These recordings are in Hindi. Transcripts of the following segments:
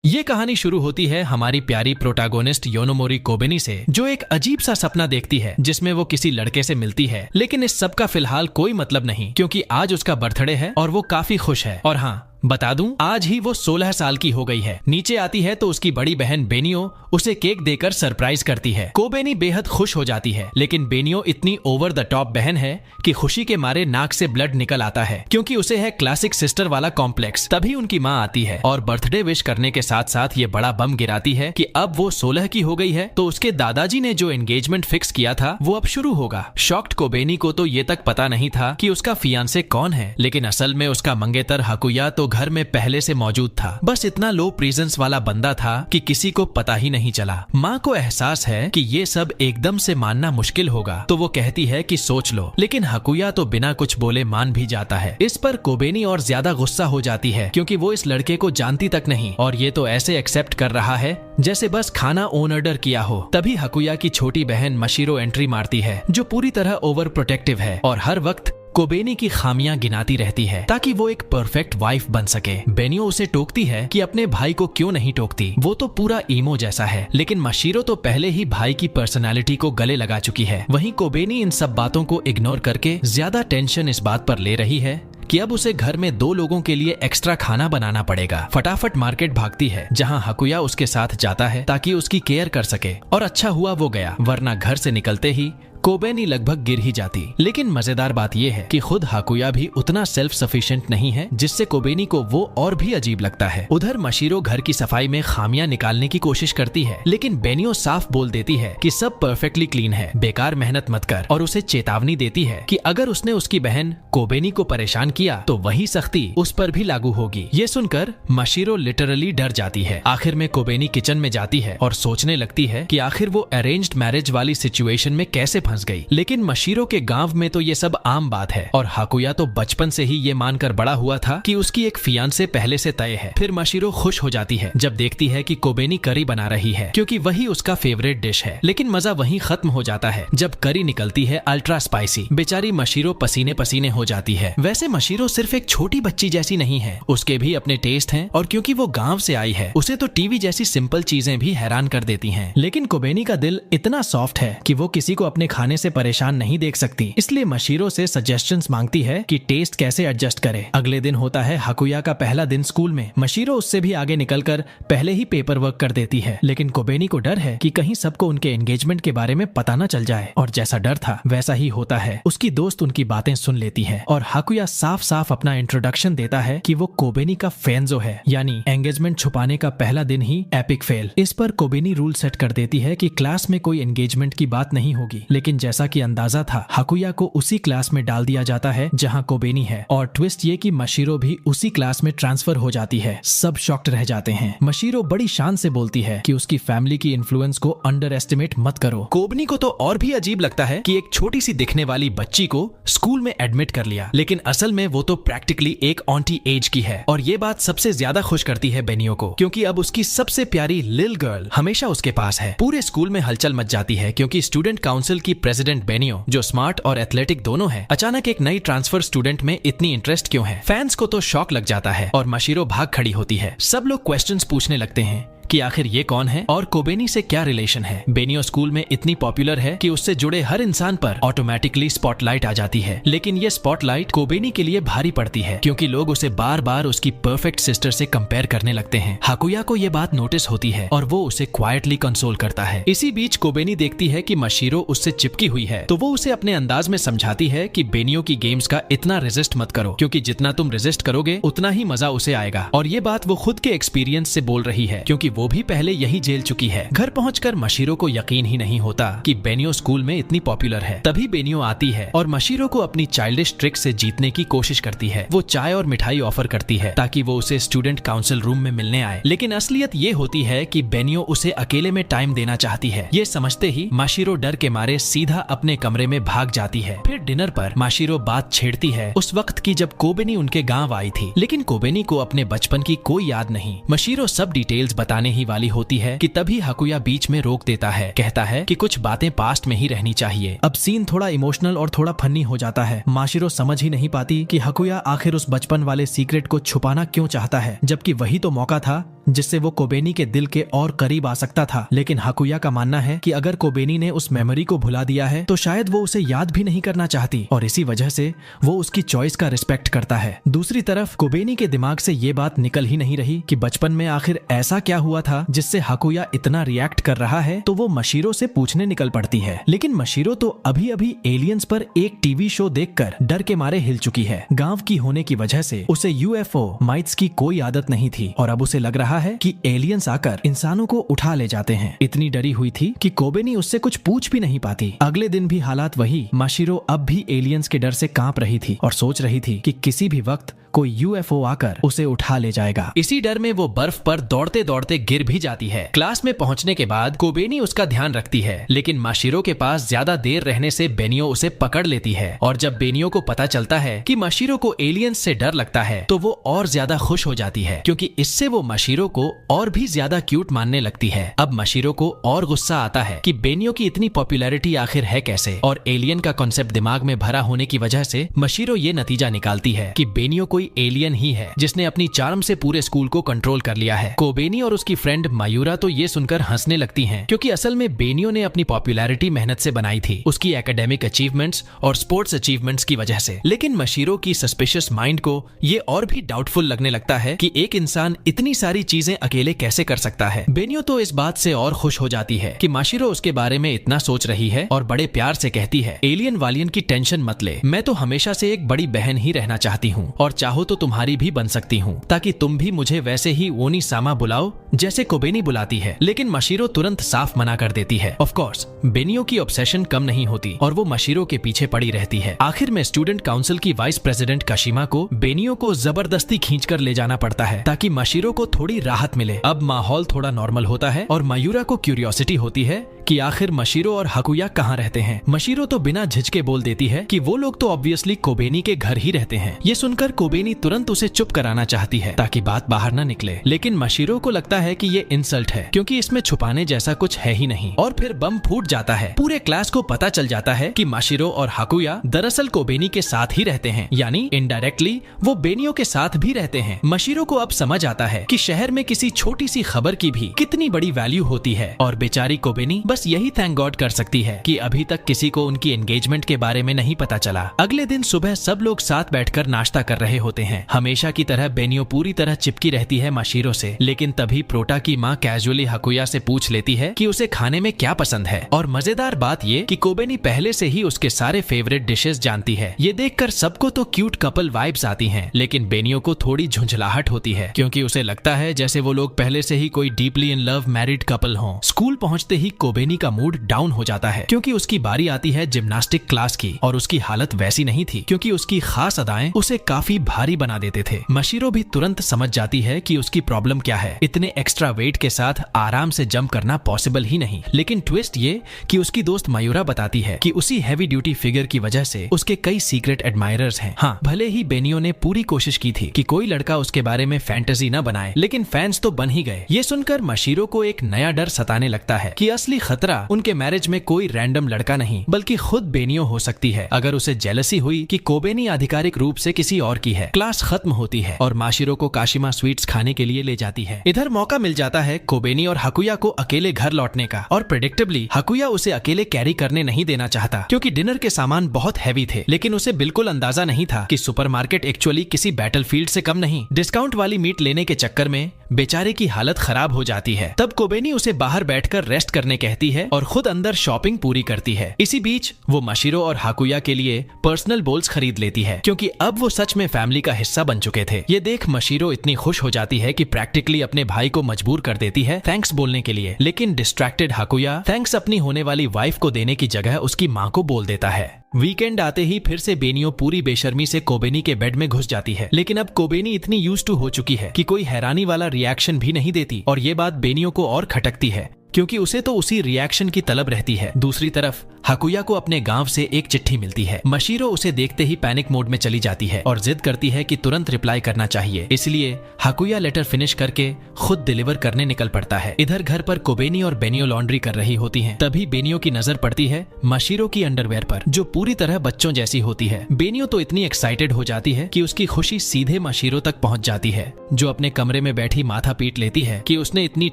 ये कहानी शुरू होती है हमारी प्यारी प्रोटैगोनिस्ट योनोमोरी कोबेनी से, जो एक अजीब सा सपना देखती है जिसमें वो किसी लड़के से मिलती है। लेकिन इस सब का फिलहाल कोई मतलब नहीं, क्योंकि आज उसका बर्थडे है और वो काफी खुश है। और हाँ, बता दूं, आज ही वो 16 साल की हो गई है। नीचे आती है तो उसकी बड़ी बहन बेनियो उसे केक देकर सरप्राइज करती है। कोबेनी बेहद खुश हो जाती है, लेकिन बेनियो इतनी ओवर द टॉप बहन है कि खुशी के मारे नाक से ब्लड निकल आता है, क्योंकि उसे है क्लासिक सिस्टर वाला कॉम्प्लेक्स। तभी उनकी माँ आती है और बर्थडे विश करने के साथ साथ ये बड़ा बम गिराती है कि अब वो 16 की हो गई है, तो उसके दादाजी ने जो एंगेजमेंट फिक्स किया था वो अब शुरू होगा। शॉक्ड कोबेनी को तो ये तक पता नहीं था कि उसका फियांसे कौन है, लेकिन असल में उसका मंगेतर हाकुया तो घर में पहले से मौजूद था। बस इतना लो प्रेजेंस वाला बंदा था कि किसी को पता ही नहीं चला। माँ को एहसास है कि ये सब एकदम से मानना मुश्किल होगा, तो वो कहती है कि सोच लो, लेकिन हाकुया तो बिना कुछ बोले मान भी जाता है। इस पर कोबेनी और ज्यादा गुस्सा हो जाती है, क्योंकि वो इस लड़के को जानती तक नहीं और ये तो ऐसे एक्सेप्ट कर रहा है जैसे बस खाना ऑन ऑर्डर किया हो। तभी हाकुया की छोटी बहन मशीरो एंट्री मारती है, जो पूरी तरह ओवर प्रोटेक्टिव है और हर वक्त कोबेनी की खामियां गिनाती रहती है ताकि वो एक परफेक्ट वाइफ बन सके। बेनियो उसे टोकती है कि अपने भाई को क्यों नहीं टोकती, वो तो पूरा ईमो जैसा है। लेकिन मशीरो तो पहले ही भाई की पर्सनालिटी को गले लगा चुकी है। वहीं कोबेनी इन सब बातों को इग्नोर करके ज्यादा टेंशन इस बात पर ले रही है कि अब उसे घर में 2 लोगों के लिए एक्स्ट्रा खाना बनाना पड़ेगा। फटाफट मार्केट भागती है, जहां हाकुया उसके साथ जाता है ताकि उसकी केयर कर सके। और अच्छा हुआ वो गया, वरना घर से निकलते ही कोबेनी लगभग गिर ही जाती। लेकिन मजेदार बात यह है कि खुद हाकुया भी उतना सेल्फ सफिशिएंट नहीं है, जिससे कोबेनी को वो और भी अजीब लगता है। उधर मशीरो घर की सफाई में खामियां निकालने की कोशिश करती है, लेकिन बेनियो साफ बोल देती है कि सब परफेक्टली क्लीन है, बेकार मेहनत मत कर, और उसे चेतावनी देती है कि अगर उसने उसकी बहन कोबेनी को परेशान किया तो वही सख्ती उस पर भी लागू होगी। ये सुनकर मशीरो लिटरली डर जाती है। आखिर में कोबेनी किचन में जाती है और सोचने लगती है कि आखिर वो अरेंज्ड मैरिज वाली सिचुएशन में कैसे फंस गई। लेकिन मशीरो के गांव में तो ये सब आम बात है, और हाकुया तो बचपन से ही ये मानकर बड़ा हुआ था कि उसकी एक फियांसे पहले से तय है। फिर मशीरो खुश हो जाती है जब देखती है कि कोबेनी करी बना रही है, क्योंकि वही उसका फेवरेट डिश है। लेकिन मजा वहीं खत्म हो जाता है जब करी निकलती है अल्ट्रा स्पाइसी। बेचारी मशीरो पसीने पसीने हो जाती है। वैसे मशीरो सिर्फ एक छोटी बच्ची जैसी नहीं है, उसके भी अपने टेस्ट हैं, और क्योंकि वो गांव से आई है उसे तो टीवी जैसी सिंपल चीजें भी हैरान कर देती हैं। लेकिन कोबेनी का दिल इतना सॉफ्ट है कि वो किसी को अपने खाने से परेशान नहीं देख सकती, इसलिए मशीरो से सजेशंस मांगती है कि टेस्ट कैसे एडजस्ट करे। अगले दिन होता है हाकुया का पहला दिन स्कूल में। मशीरो उससे भी आगे निकलकर पहले ही पेपर वर्क कर देती है, लेकिन कोबेनी को डर है कि कहीं सबको उनके एंगेजमेंट के बारे में पता न चल जाए। और जैसा डर था वैसा ही होता है। उसकी दोस्त उनकी बातें सुन लेती है और हाकुया साफ साफ अपना इंट्रोडक्शन देता है कि वो कोबेनी का फैंजो है, यानी एंगेजमेंट छुपाने का पहला दिन ही एपिक फेल। इस पर कोबेनी रूल सेट कर देती है कि क्लास में कोई एंगेजमेंट की बात नहीं होगी, लेकिन जैसा कि अंदाजा था, हाकुया को उसी क्लास में डाल दिया जाता है जहां कोबेनी है। और ट्विस्ट ये कि मशीरो भी उसी क्लास में ट्रांसफर हो जाती है। सब शॉक्ड रह जाते हैं। मशीरो बड़ी शान से बोलती है कि उसकी फैमिली की इन्फ्लुएंस को अंडर एस्टिमेट मत करो। कोबेनी को तो और भी अजीब लगता है कि एक छोटी सी दिखने वाली बच्ची को स्कूल में एडमिट कर लिया, लेकिन असल में वो तो प्रैक्टिकली एक ऑन्टी एज की है। और ये बात सबसे ज्यादा खुश करती है बेनियो को, क्योंकि अब उसकी सबसे प्यारी लिल गर्ल हमेशा उसके पास है। पूरे स्कूल में हलचल मच जाती है, क्योंकि स्टूडेंट काउंसिल की प्रेसिडेंट बेनियो, जो स्मार्ट और एथलेटिक दोनों है, अचानक एक नई ट्रांसफर स्टूडेंट में इतनी इंटरेस्ट क्यों है। फैंस को तो शॉक लग जाता है और मशीरो भाग खड़ी होती है। सब लोग क्वेश्चंस पूछने लगते हैं कि आखिर ये कौन है और कोबेनी से क्या रिलेशन है। बेनियो स्कूल में इतनी पॉपुलर है कि उससे जुड़े हर इंसान पर ऑटोमेटिकली स्पॉटलाइट आ जाती है। लेकिन ये स्पॉटलाइट कोबेनी के लिए भारी पड़ती है, क्योंकि लोग उसे बार बार उसकी परफेक्ट सिस्टर से कंपेयर करने लगते हैं। हाकुया को ये बात नोटिस होती है और वो उसे क्वाइटली कंसोल करता है। इसी बीच कोबेनी देखती है कि मशीरो उससे चिपकी हुई है, तो वो उसे अपने अंदाज में समझाती है कि बेनियो की गेम्स का इतना रेजिस्ट मत करो, क्योंकि जितना तुम रेजिस्ट करोगे उतना ही मजा उसे आएगा। और ये बात वो खुद के एक्सपीरियंस से बोल रही है, क्योंकि वो भी पहले यही जेल चुकी है। घर पहुंचकर मशीरो को यकीन ही नहीं होता कि बेनियो स्कूल में इतनी पॉपुलर है। तभी बेनियो आती है और मशीरो को अपनी चाइल्डिश ट्रिक से जीतने की कोशिश करती है। वो चाय और मिठाई ऑफर करती है ताकि वो उसे स्टूडेंट काउंसिल रूम में मिलने आए, लेकिन असलियत ये होती है कि बेनियो उसे अकेले में टाइम देना चाहती है। ये समझते ही मशीरो डर के मारे सीधा अपने कमरे में भाग जाती है। फिर डिनर पर मशीरो बात छेड़ती है उस वक्त की जब कोबेनी उनके गाँव आई थी, लेकिन कोबेनी को अपने बचपन की कोई याद नहीं। मशीरो सब डिटेल्स बताने आने ही वाली होती है कि तभी हाकुया बीच में रोक देता है, कहता है कि कुछ बातें पास्ट में ही रहनी चाहिए। अब सीन थोड़ा इमोशनल और थोड़ा फनी हो जाता है। माशिरो समझ ही नहीं पाती कि हाकुया आखिर उस बचपन वाले सीक्रेट को छुपाना क्यों चाहता है, जबकि वही तो मौका था जिससे वो कोबेनी के दिल के और करीब आ सकता था। लेकिन हाकुया का मानना है कि अगर कोबेनी ने उस मेमोरी को भुला दिया है तो शायद वो उसे याद भी नहीं करना चाहती, और इसी वजह से वो उसकी चॉइस का रिस्पेक्ट करता है। दूसरी तरफ कोबेनी के दिमाग से ये बात निकल ही नहीं रही कि बचपन में आखिर ऐसा क्या हुआ था जिससे हाकुया इतना रिएक्ट कर रहा है, तो वो मशीरो से पूछने निकल पड़ती है। लेकिन मशीरो तो अभी अभी एलियंस पर एक टीवी शो देखकर डर के मारे हिल चुकी है। गांव की होने की वजह से उसे यूएफओ माइट्स की कोई आदत नहीं थी और अब उसे लग रहा है कि एलियंस आकर इंसानों को उठा ले जाते हैं। इतनी डरी हुई थी कि कोबेनी उससे कुछ पूछ भी नहीं पाती। अगले दिन भी हालात वही। माशिरो अब भी एलियंस के डर से कांप रही थी और सोच रही थी कि किसी भी वक्त कोई यूएफओ आकर उसे उठा ले जाएगा। इसी डर में वो बर्फ पर दौड़ते दौड़ते गिर भी जाती है। क्लास में पहुंचने के बाद कोबेनी उसका ध्यान रखती है, लेकिन माशिरो के पास ज्यादा देर रहने से बेनियो उसे पकड़ लेती है। और जब बेनियो को पता चलता है कि माशिरो को एलियंस से डर लगता है तो वो और ज्यादा खुश हो जाती है, क्योंकि इससे वो माशिरो को और भी ज्यादा क्यूट मानने लगती है। अब माशिरो को और गुस्सा आता है कि बेनियो की इतनी पॉपुलैरिटी आखिर है कैसे, और एलियन का कॉन्सेप्ट दिमाग में भरा होने की वजह से माशिरो ये नतीजा निकालती है कि बेनियो कोई एलियन ही है जिसने अपनी चार्म से पूरे स्कूल को कंट्रोल कर लिया है। कोबेनी और उसकी फ्रेंड मायूरा तो ये सुनकर हंसने लगती हैं, क्योंकि असल में बेनियो ने अपनी पॉपुलैरिटी मेहनत से बनाई थी, उसकी एकेडमिक अचीवमेंट्स और स्पोर्ट्स अचीवमेंट्स की वजह से। लेकिन माशिरो की सस्पिशियस माइंड को ये और भी डाउटफुल लगने लगता है कि एक इंसान इतनी सारी चीजें अकेले कैसे कर सकता है। बेनियो तो इस बात से और खुश हो जाती है कि माशिरो उसके बारे में इतना सोच रही है और बड़े प्यार से कहती है, एलियन वालियन की टेंशन मत ले, मैं तो हमेशा से एक बड़ी बहन ही रहना चाहती हूँ और चाहो तो तुम्हारी भी बन सकती हूँ, ताकि तुम भी मुझे वैसे ही ओनी सामा बुलाओ जैसे कोबेनी बुलाती है। लेकिन माशिरो तुरंत साफ मना कर देती है। ऑफ कोर्स बेनियो की ऑब्सेशन कम नहीं होती और वो माशिरो के पीछे पड़ी रहती है। आखिर में स्टूडेंट काउंसिल की वाइस प्रेसिडेंट काशिमा को बेनियो को जबरदस्ती खींचकर ले जाना पड़ता है ताकि माशिरो को थोड़ी राहत मिले। अब माहौल थोड़ा नॉर्मल होता है और मायूरा को क्यूरियोसिटी होती है कि आखिर माशिरो और हाकुया कहाँ रहते हैं। माशिरो तो बिना झिझके बोल देती है कि वो लोग तो ऑब्वियसली कोबेनी के घर ही रहते हैं। ये सुनकर कोबेनी तुरंत उसे चुप कराना चाहती है ताकि बात बाहर न निकले, लेकिन माशिरो को लगता है कि ये इंसल्ट है, क्योंकि इसमें छुपाने जैसा कुछ है ही नहीं। और फिर बम फूट जाता है। पूरे क्लास को पता चल जाता है कि माशिरो और हाकुया दरअसल कोबेनी के साथ ही रहते हैं, यानी इनडायरेक्टली वो बेनियो के साथ भी रहते हैं। माशिरो को अब समझ आता है कि शहर में किसी छोटी सी खबर की भी कितनी बड़ी वैल्यू होती है, और बेचारी कोबेनी बस यही थैंक गॉड कर सकती है कि अभी तक किसी को उनकी एंगेजमेंट के बारे में नहीं पता चला। अगले दिन सुबह सब लोग साथ बैठकर नाश्ता कर रहे होते हैं। हमेशा की तरह बेनियो पूरी तरह चिपकी रहती है माशिरो से, लेकिन तभी प्रोटा की माँ कैजुअली हाकुया से पूछ लेती है कि उसे खाने में क्या पसंद है। और मजेदार बात ये कि कोबेनी पहले से ही उसके सारे फेवरेट डिशेस जानती है। ये देखकर सबको तो क्यूट कपल वाइब्स आती हैं, लेकिन बेनियो को थोड़ी झुंझलाहट होती है, क्योंकि उसे लगता है जैसे वो लोग पहले से ही कोई deeply in love married couple हों। स्कूल पहुंचते ही कोबेनी का मूड डाउन हो जाता है, क्योंकि उसकी बारी आती है जिम्नास्टिक क्लास की, और उसकी हालत वैसी नहीं थी, क्योंकि उसकी खास अदाएं उसे काफी भारी बना देते थे। माशिरो भी तुरंत समझ जाती है कि उसकी प्रॉब्लम क्या है। इतने एक्स्ट्रा वेट के साथ आराम से जंप करना पॉसिबल ही नहीं। लेकिन ट्विस्ट ये कि उसकी दोस्त मायूरा बताती है कि उसी हैवी ड्यूटी फिगर की वजह से उसके कई सीक्रेट एडमायरर्स हैं। हाँ, भले ही बेनियो ने पूरी कोशिश की थी कि कोई लड़का उसके बारे में फैंटेसी न बनाए, लेकिन फैंस तो बन ही गए। ये सुनकर माशिरो को एक नया डर सताने लगता है कि असली खतरा उनके मैरिज में कोई रैंडम लड़का नहीं बल्कि खुद बेनियो हो सकती है, अगर उसे जेलसी हुई कि कोबेनी आधिकारिक रूप से किसी और की है। क्लास खत्म होती है और माशिरो को काशिमा स्वीट्स खाने के लिए ले जाती है। इधर मौका मिल जाता है कोबेनी और हाकुया को अकेले घर लौटने का, और प्रेडिक्टेबली हाकुया उसे अकेले कैरी करने नहीं देना चाहता, क्योंकि डिनर के सामान बहुत हैवी थे। लेकिन उसे बिल्कुल अंदाजा नहीं था कि सुपरमार्केट एक्चुअली किसी बैटलफील्ड से कम नहीं। डिस्काउंट वाली मीट लेने के चक्कर में बेचारे की हालत खराब हो जाती है। तब कोबेनी उसे बाहर बैठकर रेस्ट करने कहती है और खुद अंदर शॉपिंग पूरी करती है। इसी बीच वो माशिरो और हाकुया के लिए पर्सनल बोल्स खरीद लेती है, क्योंकि अब वो सच में फैमिली का हिस्सा बन चुके थे। ये देख माशिरो इतनी खुश हो जाती है कि प्रैक्टिकली अपने भाई को मजबूर कर देती है थैंक्स बोलने के लिए। लेकिन डिस्ट्रैक्टेड हाकुया थैंक्स अपनी होने वाली वाइफ को देने की जगह उसकी माँ को बोल देता है। वीकेंड आते ही फिर से बेनियो पूरी बेशर्मी से कोबेनी के बेड में घुस जाती है, लेकिन अब कोबेनी इतनी यूज्ड टू हो चुकी है कि कोई हैरानी वाला रिएक्शन भी नहीं देती, और ये बात बेनियो को और खटकती है। क्योंकि उसे तो उसी रिएक्शन की तलब रहती है। दूसरी तरफ हाकुया को अपने गांव से एक चिट्ठी मिलती है। मशीरो उसे देखते ही पैनिक मोड में चली जाती है और जिद करती है कि तुरंत रिप्लाई करना चाहिए। इसलिए हाकुया लेटर फिनिश करके खुद डिलीवर करने निकल पड़ता है। इधर घर पर कोबेनी और बेनियो लॉन्ड्री कर रही होती हैं। तभी बेनियो की नजर पड़ती है मशीरो की अंडरवेयर पर, जो पूरी तरह बच्चों जैसी होती है। बेनियो तो इतनी एक्साइटेड हो जाती है कि उसकी खुशी सीधे मशीरो तक पहुंच जाती है, जो अपने कमरे में बैठी माथा पीट लेती है कि उसने इतनी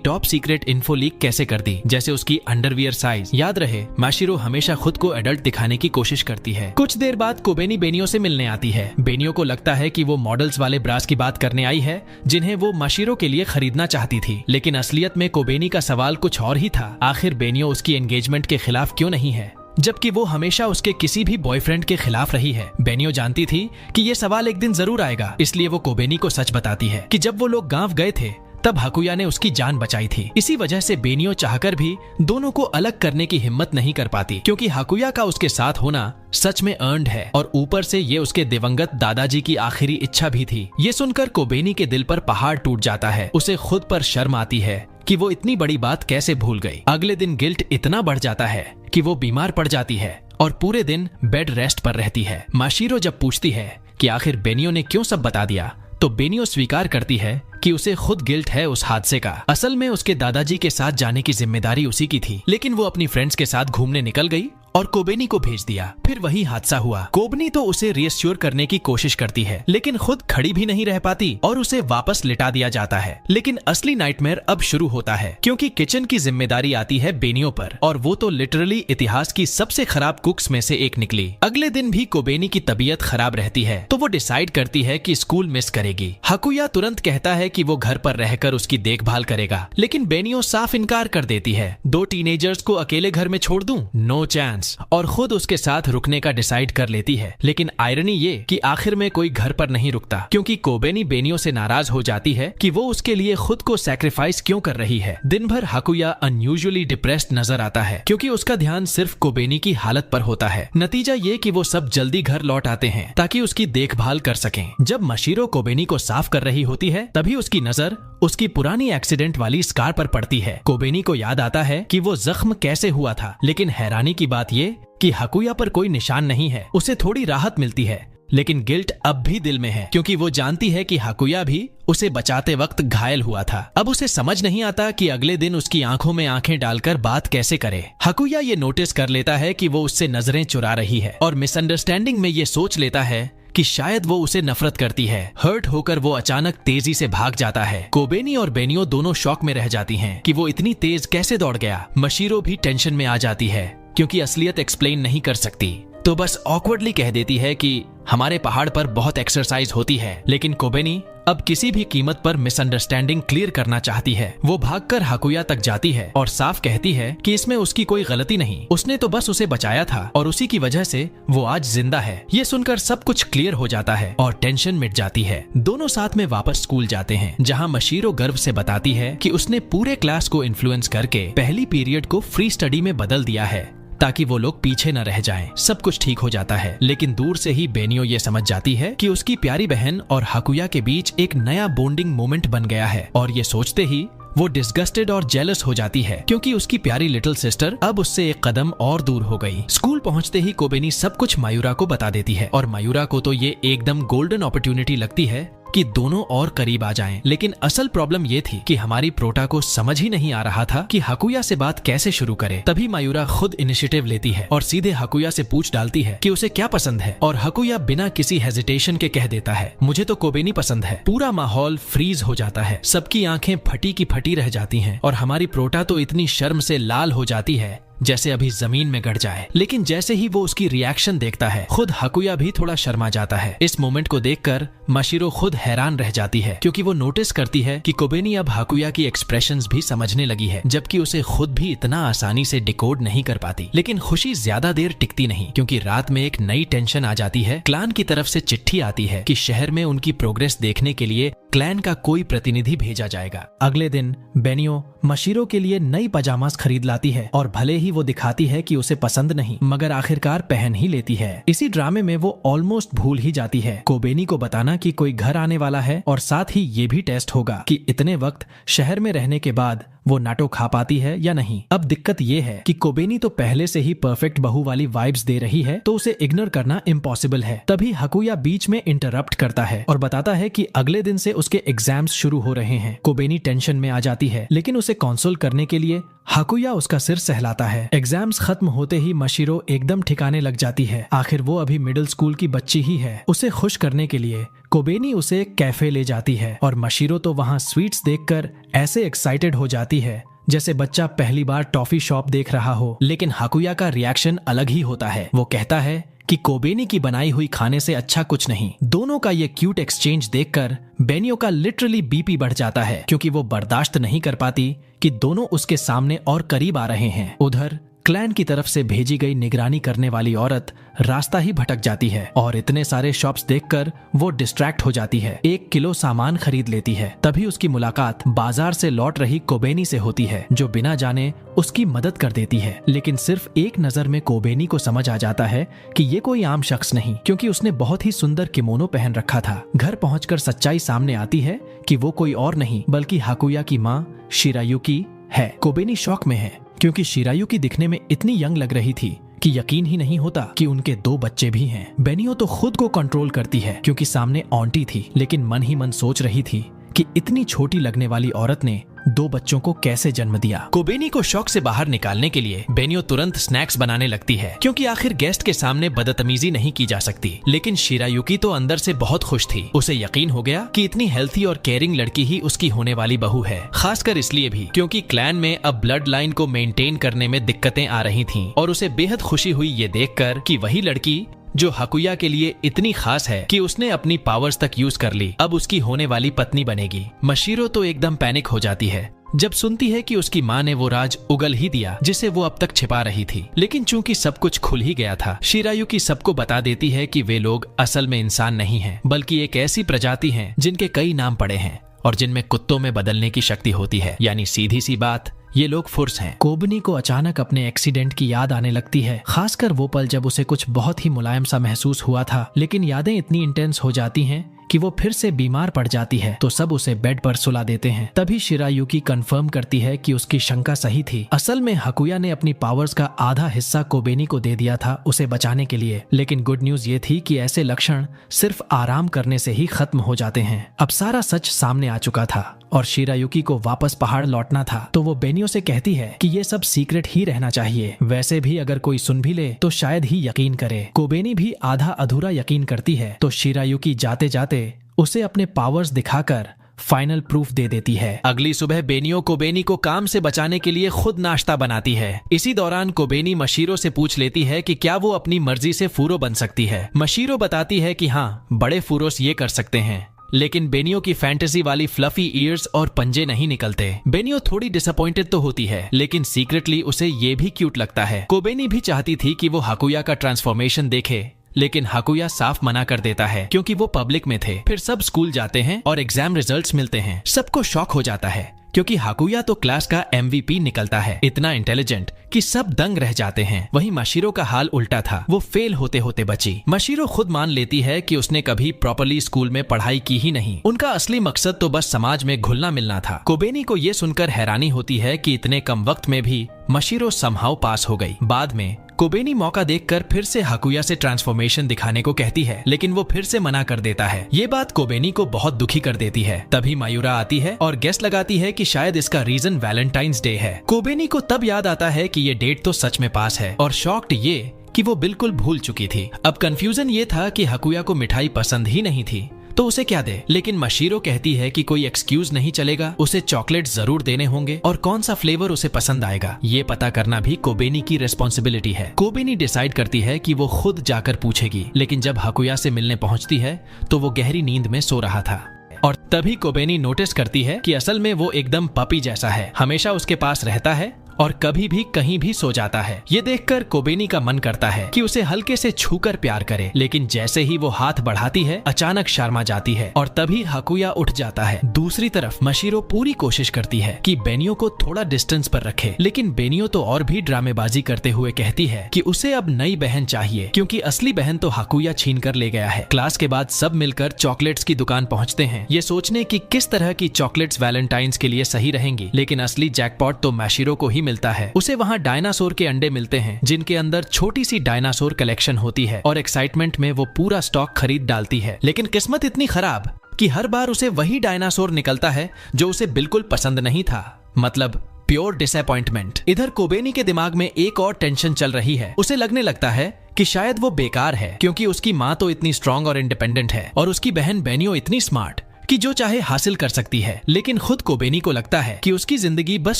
टॉप सीक्रेट इन्फो लीक कैसे कर दी, जैसे उसकी अंडरवियर साइज। याद रहे, मशीरो हमेशा खुद को एडल्ट दिखाने की कोशिश करती है। कुछ देर बाद कोबेनी बेनियो से मिलने आती है। बेनियो को लगता है कि वो मॉडल्स वाले ब्रास की बात करने आई है जिन्हें वो मशीरो के लिए खरीदना चाहती थी, लेकिन असलियत में कोबेनी का सवाल कुछ और ही था। आखिर बेनियो उसकी एंगेजमेंट के खिलाफ क्यों नहीं है, जबकि वो हमेशा उसके किसी भी बॉयफ्रेंड के खिलाफ रही है। बेनियो जानती थी कि ये सवाल एक दिन जरूर आएगा, इसलिए वो कोबेनी को सच बताती है कि जब वो लोग गांव गए थे तब हाकुया ने उसकी जान बचाई थी। इसी वजह से बेनियो चाहकर भी दोनों को अलग करने की हिम्मत नहीं कर पाती, क्योंकि हाकुया का उसके साथ होना सच में अर्न्ड है और ऊपर से ये उसके दिवंगत दादाजी की आखिरी इच्छा भी थी। ये सुनकर कोबेनी के दिल पर पहाड़ टूट जाता है। उसे खुद पर शर्म आती है कि वो इतनी बड़ी बात कैसे भूल गई। अगले दिन गिल्ट इतना बढ़ जाता है कि वो बीमार पड़ जाती है और पूरे दिन बेड रेस्ट पर रहती है। मशीरो जब पूछती है कि आखिर बेनियो ने क्यों सब बता दिया, तो बेनियो स्वीकार करती है कि उसे खुद गिल्ट है उस हादसे का। असल में उसके दादाजी के साथ जाने की जिम्मेदारी उसी की थी, लेकिन वो अपनी फ्रेंड्स के साथ घूमने निकल गई और कोबेनी को भेज दिया। फिर वही हादसा हुआ। कोबेनी तो उसे रिएश्योर करने की कोशिश करती है, लेकिन खुद खड़ी भी नहीं रह पाती और उसे वापस लिटा दिया जाता है। लेकिन असली नाइटमेयर अब शुरू होता है, क्योंकि किचन की जिम्मेदारी आती है बेनियो पर, और वो तो लिटरली इतिहास की सबसे खराब कुक्स में से एक निकली। अगले दिन भी कोबेनी की तबीयत खराब रहती है, तो वो डिसाइड करती है कि स्कूल मिस करेगी। हाकुया तुरंत कहता है कि वो घर पर रहकर उसकी देखभाल करेगा, लेकिन बेनियो साफ इनकार कर देती है। 2 टीनेजर्स को अकेले घर में छोड़ दूं? No chance. और खुद उसके साथ रुकने का डिसाइड कर लेती है। लेकिन आयरनी ये कि आखिर में कोई घर पर नहीं रुकता, क्योंकि कोबेनी बेनियो से नाराज हो जाती है कि वो उसके लिए खुद को सैक्रिफाइस क्यों कर रही है। दिन भर हाकुया अनयूजुअली डिप्रेस्ड नजर आता है, क्योंकि उसका ध्यान सिर्फ कोबेनी की हालत पर होता है। नतीजा ये कि वो सब जल्दी घर लौट आते हैं ताकि उसकी देखभाल कर सकें। जब मशीरो कोबेनी को साफ कर रही होती है, तभी उसकी नजर उसकी पुरानी एक्सीडेंट वाली स्कार पर पड़ती है। कोबेनी को याद आता है कि वो जख्म कैसे हुआ था, लेकिन हैरानी की बात ये कि हाकुया पर कोई निशान नहीं है। उसे थोड़ी राहत मिलती है, लेकिन गिल्ट अब भी दिल में है, क्योंकि वो जानती है कि हाकुया भी उसे बचाते वक्त घायल हुआ था। अब उसे समझ नहीं आता कि अगले दिन उसकी आंखों में आंखें डालकर बात कैसे करे। हाकुया ये नोटिस कर लेता है कि वो उससे नजरें चुरा रही है, और मिसअंडरस्टैंडिंग में ये सोच लेता है कि शायद वो उसे नफरत करती है। हर्ट होकर वो अचानक तेजी से भाग जाता है। कोबेनी और बेनियो दोनों शॉक में रह जाती हैं कि वो इतनी तेज कैसे दौड़ गया। मशीरो भी टेंशन में आ जाती है, क्योंकि असलियत एक्सप्लेन नहीं कर सकती, तो बस ऑकवर्डली कह देती है कि हमारे पहाड़ पर बहुत एक्सरसाइज होती है। लेकिन कोबेनी अब किसी भी कीमत पर मिसअंडरस्टैंडिंग क्लियर करना चाहती है। वो भागकर हाकुया तक जाती है और साफ कहती है कि इसमें उसकी कोई गलती नहीं, उसने तो बस उसे बचाया था और उसी की वजह से वो आज जिंदा है। ये सुनकर सब कुछ क्लियर हो जाता है और टेंशन मिट जाती है। दोनों साथ में वापस स्कूल जाते हैं, जहाँ मशीरो गर्व से बताती है कि उसने पूरे क्लास को इन्फ्लुएंस करके पहली पीरियड को फ्री स्टडी में बदल दिया है, ताकि वो लोग पीछे न रह जाएं। सब कुछ ठीक हो जाता है, लेकिन दूर से ही बेनियो ये समझ जाती है कि उसकी प्यारी बहन और हाकुया के बीच एक नया बॉन्डिंग मोमेंट बन गया है, और ये सोचते ही वो डिस्गस्टेड और जेलस हो जाती है, क्योंकि उसकी प्यारी लिटिल सिस्टर अब उससे एक कदम और दूर हो गई। स्कूल पहुंचते ही कोबेनी सब कुछ मायूरा को बता देती है, और मायूरा को तो ये एकदम गोल्डन अपॉर्चुनिटी लगती है कि दोनों और करीब आ जाएं। लेकिन असल प्रॉब्लम ये थी कि हमारी प्रोटा को समझ ही नहीं आ रहा था कि हाकुया से बात कैसे शुरू करे। तभी मायूरा खुद इनिशिएटिव लेती है और सीधे हाकुया से पूछ डालती है कि उसे क्या पसंद है, और हाकुया बिना किसी हेजिटेशन के कह देता है, मुझे तो कोबेनी पसंद है। पूरा माहौल फ्रीज हो जाता है, सबकी आंखें फटी की फटी रह जाती हैं, और हमारी प्रोटा तो इतनी शर्म से लाल हो जाती है जैसे अभी जमीन में गड़ जाए। लेकिन जैसे ही वो उसकी रिएक्शन देखता है, खुद हाकुया भी थोड़ा शर्मा जाता है। इस मोमेंट को देखकर मशीरो खुद हैरान रह जाती है, क्योंकि वो नोटिस करती है कि कोबेनी अब हाकुया की एक्सप्रेशंस भी समझने लगी है, जबकि उसे खुद भी इतना आसानी से डिकोड नहीं कर पाती। लेकिन खुशी ज्यादा देर टिकती नहीं, क्योंकि रात में एक नई टेंशन आ जाती है। क्लान की तरफ से चिट्ठी आती है कि शहर में उनकी प्रोग्रेस देखने के लिए क्लैन का कोई प्रतिनिधि भेजा जाएगा। अगले दिन बेनियो मशीरो के लिए नई पजामास खरीद लाती है, और भले ही वो दिखाती है कि उसे पसंद नहीं, मगर आखिरकार पहन ही लेती है। इसी ड्रामे में वो ऑलमोस्ट भूल ही जाती है कोबेनी को बताना कि कोई घर आने वाला है, और साथ ही ये भी टेस्ट होगा कि इतने वक्त शहर में रहने के बाद वो नाटो खा पाती है या नहीं। अब दिक्कत ये है कि कोबेनी तो पहले से ही परफेक्ट बहू वाली वाइब्स दे रही है, तो उसे इग्नोर करना इम्पॉसिबल है। तभी हाकुया बीच में इंटरप्ट करता है और बताता है कि अगले दिन से उसके एग्जाम्स शुरू हो रहे हैं। कोबेनी टेंशन में आ जाती है, लेकिन उसे कंसोल करने के लिए हाकुया उसका सिर सहलाता है। एग्जाम्स खत्म होते ही मशीरो एकदम ठिकाने लग जाती है। आखिर वो अभी मिडिल स्कूल की बच्ची ही है। उसे खुश करने के लिए कोबेनी उसे एक कैफे ले जाती है और मशीरो तो वहाँ स्वीट्स देखकर ऐसे एक्साइटेड हो जाती है जैसे बच्चा पहली बार टॉफी शॉप देख रहा हो। लेकिन हाकुया का रिएक्शन अलग ही होता है। वो कहता है कि कोबेनी की बनाई हुई खाने से अच्छा कुछ नहीं। दोनों का ये क्यूट एक्सचेंज देखकर बेनियो का लिटरली बीपी बढ़ जाता है, क्योंकि वो बर्दाश्त नहीं कर पाती कि दोनों उसके सामने और करीब आ रहे हैं। उधर क्लैन की तरफ से भेजी गई निगरानी करने वाली औरत रास्ता ही भटक जाती है और इतने सारे शॉप्स देखकर वो डिस्ट्रैक्ट हो जाती है। 1 किलो सामान खरीद लेती है। तभी उसकी मुलाकात बाजार से लौट रही कोबेनी से होती है, जो बिना जाने उसकी मदद कर देती है। लेकिन सिर्फ एक नजर में कोबेनी को समझ आ जाता है कि ये कोई आम शख्स नहीं, क्योंकि उसने बहुत ही सुंदर किमोनो पहन रखा था। घर पहुंचकर सच्चाई सामने आती है कि वो कोई और नहीं बल्कि हाकुया की माँ शिरायुकी है। कोबेनी शॉक में है, क्योंकि शिरायुकी दिखने में इतनी यंग लग रही थी कि यकीन ही नहीं होता कि उनके 2 बच्चे भी हैं। बेनियो तो खुद को कंट्रोल करती है, क्योंकि सामने आंटी थी, लेकिन मन ही मन सोच रही थी कि इतनी छोटी लगने वाली औरत ने 2 बच्चों को कैसे जन्म दिया। कोबेनी को शॉक से बाहर निकालने के लिए बेनियो तुरंत स्नैक्स बनाने लगती है, क्योंकि आखिर गेस्ट के सामने बदतमीजी नहीं की जा सकती। लेकिन शिरायुकी तो अंदर से बहुत खुश थी। उसे यकीन हो गया कि इतनी हेल्थी और केयरिंग लड़की ही उसकी होने वाली बहू है। खासकर इसलिए भी क्योंकि क्लैन में अब ब्लड लाइन को मेंटेन करने में दिक्कतें आ रही थीं, और उसे बेहद खुशी हुई ये देखकर कि वही लड़की जो हाकुया के लिए इतनी खास है कि उसने अपनी पावर्स तक यूज कर ली, अब उसकी होने वाली पत्नी बनेगी। मशीरो तो एकदम पैनिक हो जाती है जब सुनती है कि उसकी माँ ने वो राज उगल ही दिया जिसे वो अब तक छिपा रही थी। लेकिन चूंकि सब कुछ खुल ही गया था, शिरायुकी सबको बता देती है कि वे लोग असल में इंसान नहीं हैं, बल्कि एक ऐसी प्रजाति हैं जिनके कई नाम पड़े हैं और जिनमें कुत्तों में बदलने की शक्ति होती है। यानी सीधी सी बात, ये लोग फुर्स हैं। कोबनी को अचानक अपने एक्सीडेंट की याद आने लगती है, खासकर वो पल जब उसे कुछ बहुत ही मुलायम सा महसूस हुआ था। लेकिन यादें इतनी इंटेंस हो जाती हैं कि वो फिर से बीमार पड़ जाती है, तो सब उसे बेड पर सुला देते हैं। तभी शिरायुकी कंफर्म करती है कि उसकी शंका सही थी। असल में हाकुया ने अपनी पावर्स का आधा हिस्सा कोबेनी को दे दिया था उसे बचाने के लिए। लेकिन गुड न्यूज ये थी कि ऐसे लक्षण सिर्फ आराम करने से ही खत्म हो जाते हैं। अब सारा सच सामने आ चुका था और शिरायुकी को वापस पहाड़ लौटना था, तो वो बेनियो से कहती है कि ये सब सीक्रेट ही रहना चाहिए। वैसे भी अगर कोई सुन भी ले तो शायद ही यकीन करे। कोबेनी भी आधा अधूरा यकीन करती है, तो शिरायुकी जाते जाते उसे अपने पावर्स दिखाकर फाइनल प्रूफ दे देती है। अगली सुबह बेनियो कोबेनी को काम से बचाने के लिए खुद नाश्ता बनाती है। इसी दौरान कोबेनी मशीरो से पूछ लेती है कि क्या वो अपनी मर्जी से फूरो बन सकती है। मशीरो बताती है कि हाँ, बड़े फूरोस ये कर सकते हैं, लेकिन बेनियो की फैंटेसी वाली फ्लफी ईयर्स और पंजे नहीं निकलते। बेनियो थोड़ी डिसअपॉइंटेड तो होती है, लेकिन सीक्रेटली उसे ये भी क्यूट लगता है। कोबेनी भी चाहती थी कि वो हाकुया का ट्रांसफॉर्मेशन देखे, लेकिन हाकुया साफ मना कर देता है क्योंकि वो पब्लिक में थे। फिर सब स्कूल जाते हैं और एग्जाम रिजल्ट्स मिलते हैं। सबको शॉक हो जाता है क्योंकि हाकुया तो क्लास का MVP निकलता है, इतना इंटेलिजेंट कि सब दंग रह जाते हैं। वहीं मशीरो का हाल उल्टा था, वो फेल होते होते बची। मशीरो खुद मान लेती है कि उसने कभी प्रॉपरली स्कूल में पढ़ाई की ही नहीं। उनका असली मकसद तो बस समाज में घुलना मिलना था। कोबेनी को ये सुनकर हैरानी होती है कि इतने कम वक्त में भी मशीरो समहाउ पास हो गई। बाद में कोबेनी मौका देखकर फिर से हाकुया से ट्रांसफॉर्मेशन दिखाने को कहती है, लेकिन वो फिर से मना कर देता है। ये बात कोबेनी को बहुत दुखी कर देती है। तभी मायूरा आती है और गेस लगाती है कि शायद इसका रीजन वैलेंटाइंस डे है। कोबेनी को तब याद आता है कि ये डेट तो सच में पास है, और शॉक्ड ये कि वो बिल्कुल भूल चुकी थी। अब कंफ्यूजन ये था कि हाकुया को मिठाई पसंद ही नहीं थी तो उसे क्या दे। लेकिन मशीरो कहती है कि कोई एक्सक्यूज नहीं चलेगा, उसे चॉकलेट जरूर देने होंगे और कौन सा फ्लेवर उसे पसंद आएगा ये पता करना भी कोबेनी की रिस्पॉन्सिबिलिटी है। कोबेनी डिसाइड करती है कि वो खुद जाकर पूछेगी, लेकिन जब हाकुया से मिलने पहुंचती है तो वो गहरी नींद में सो रहा था। और तभी कोबेनी नोटिस करती है कि असल में वो एकदम पपी जैसा है, हमेशा उसके पास रहता है और कभी भी कहीं भी सो जाता है। ये देखकर कोबेनी का मन करता है कि उसे हल्के से छूकर प्यार करे, लेकिन जैसे ही वो हाथ बढ़ाती है अचानक शर्मा जाती है और तभी हाकुया उठ जाता है। दूसरी तरफ मशीरो पूरी कोशिश करती है कि बेनियो को थोड़ा डिस्टेंस पर रखे, लेकिन बेनियो तो और भी ड्रामेबाजी करते हुए कहती है कि उसे अब नई बहन चाहिए क्योंकि असली बहन तो हाकुया छीन कर ले गया है। क्लास के बाद सब मिलकर चॉकलेट्स की दुकान पहुंचते हैं, ये सोचने की किस तरह की चॉकलेट्स वैलेंटाइंस के लिए सही रहेंगी, लेकिन असली जैकपॉट तो मशीरो को ही मिलता है। उसे वहाँ डायनासोर के अंडे मिलते हैं जिनके अंदर छोटी सी डायनासोर कलेक्शन होती है और एक्साइटमेंट में वो पूरा स्टॉक खरीद डालती है। लेकिन किस्मत इतनी खराब कि हर बार उसे वही डायनासोर निकलता है जो उसे बिल्कुल पसंद नहीं था, मतलब प्योर डिसअपॉइंटमेंट। इधर कोबेनी के दिमाग में एक और टेंशन चल रही है। उसे लगने लगता है कि शायद वो बेकार है क्योंकि उसकी माँ तो इतनी स्ट्रांग और इंडिपेंडेंट है और उसकी बहन बेनियो इतनी स्मार्ट कि जो चाहे हासिल कर सकती है। लेकिन खुद कोबेनी को लगता है कि उसकी जिंदगी बस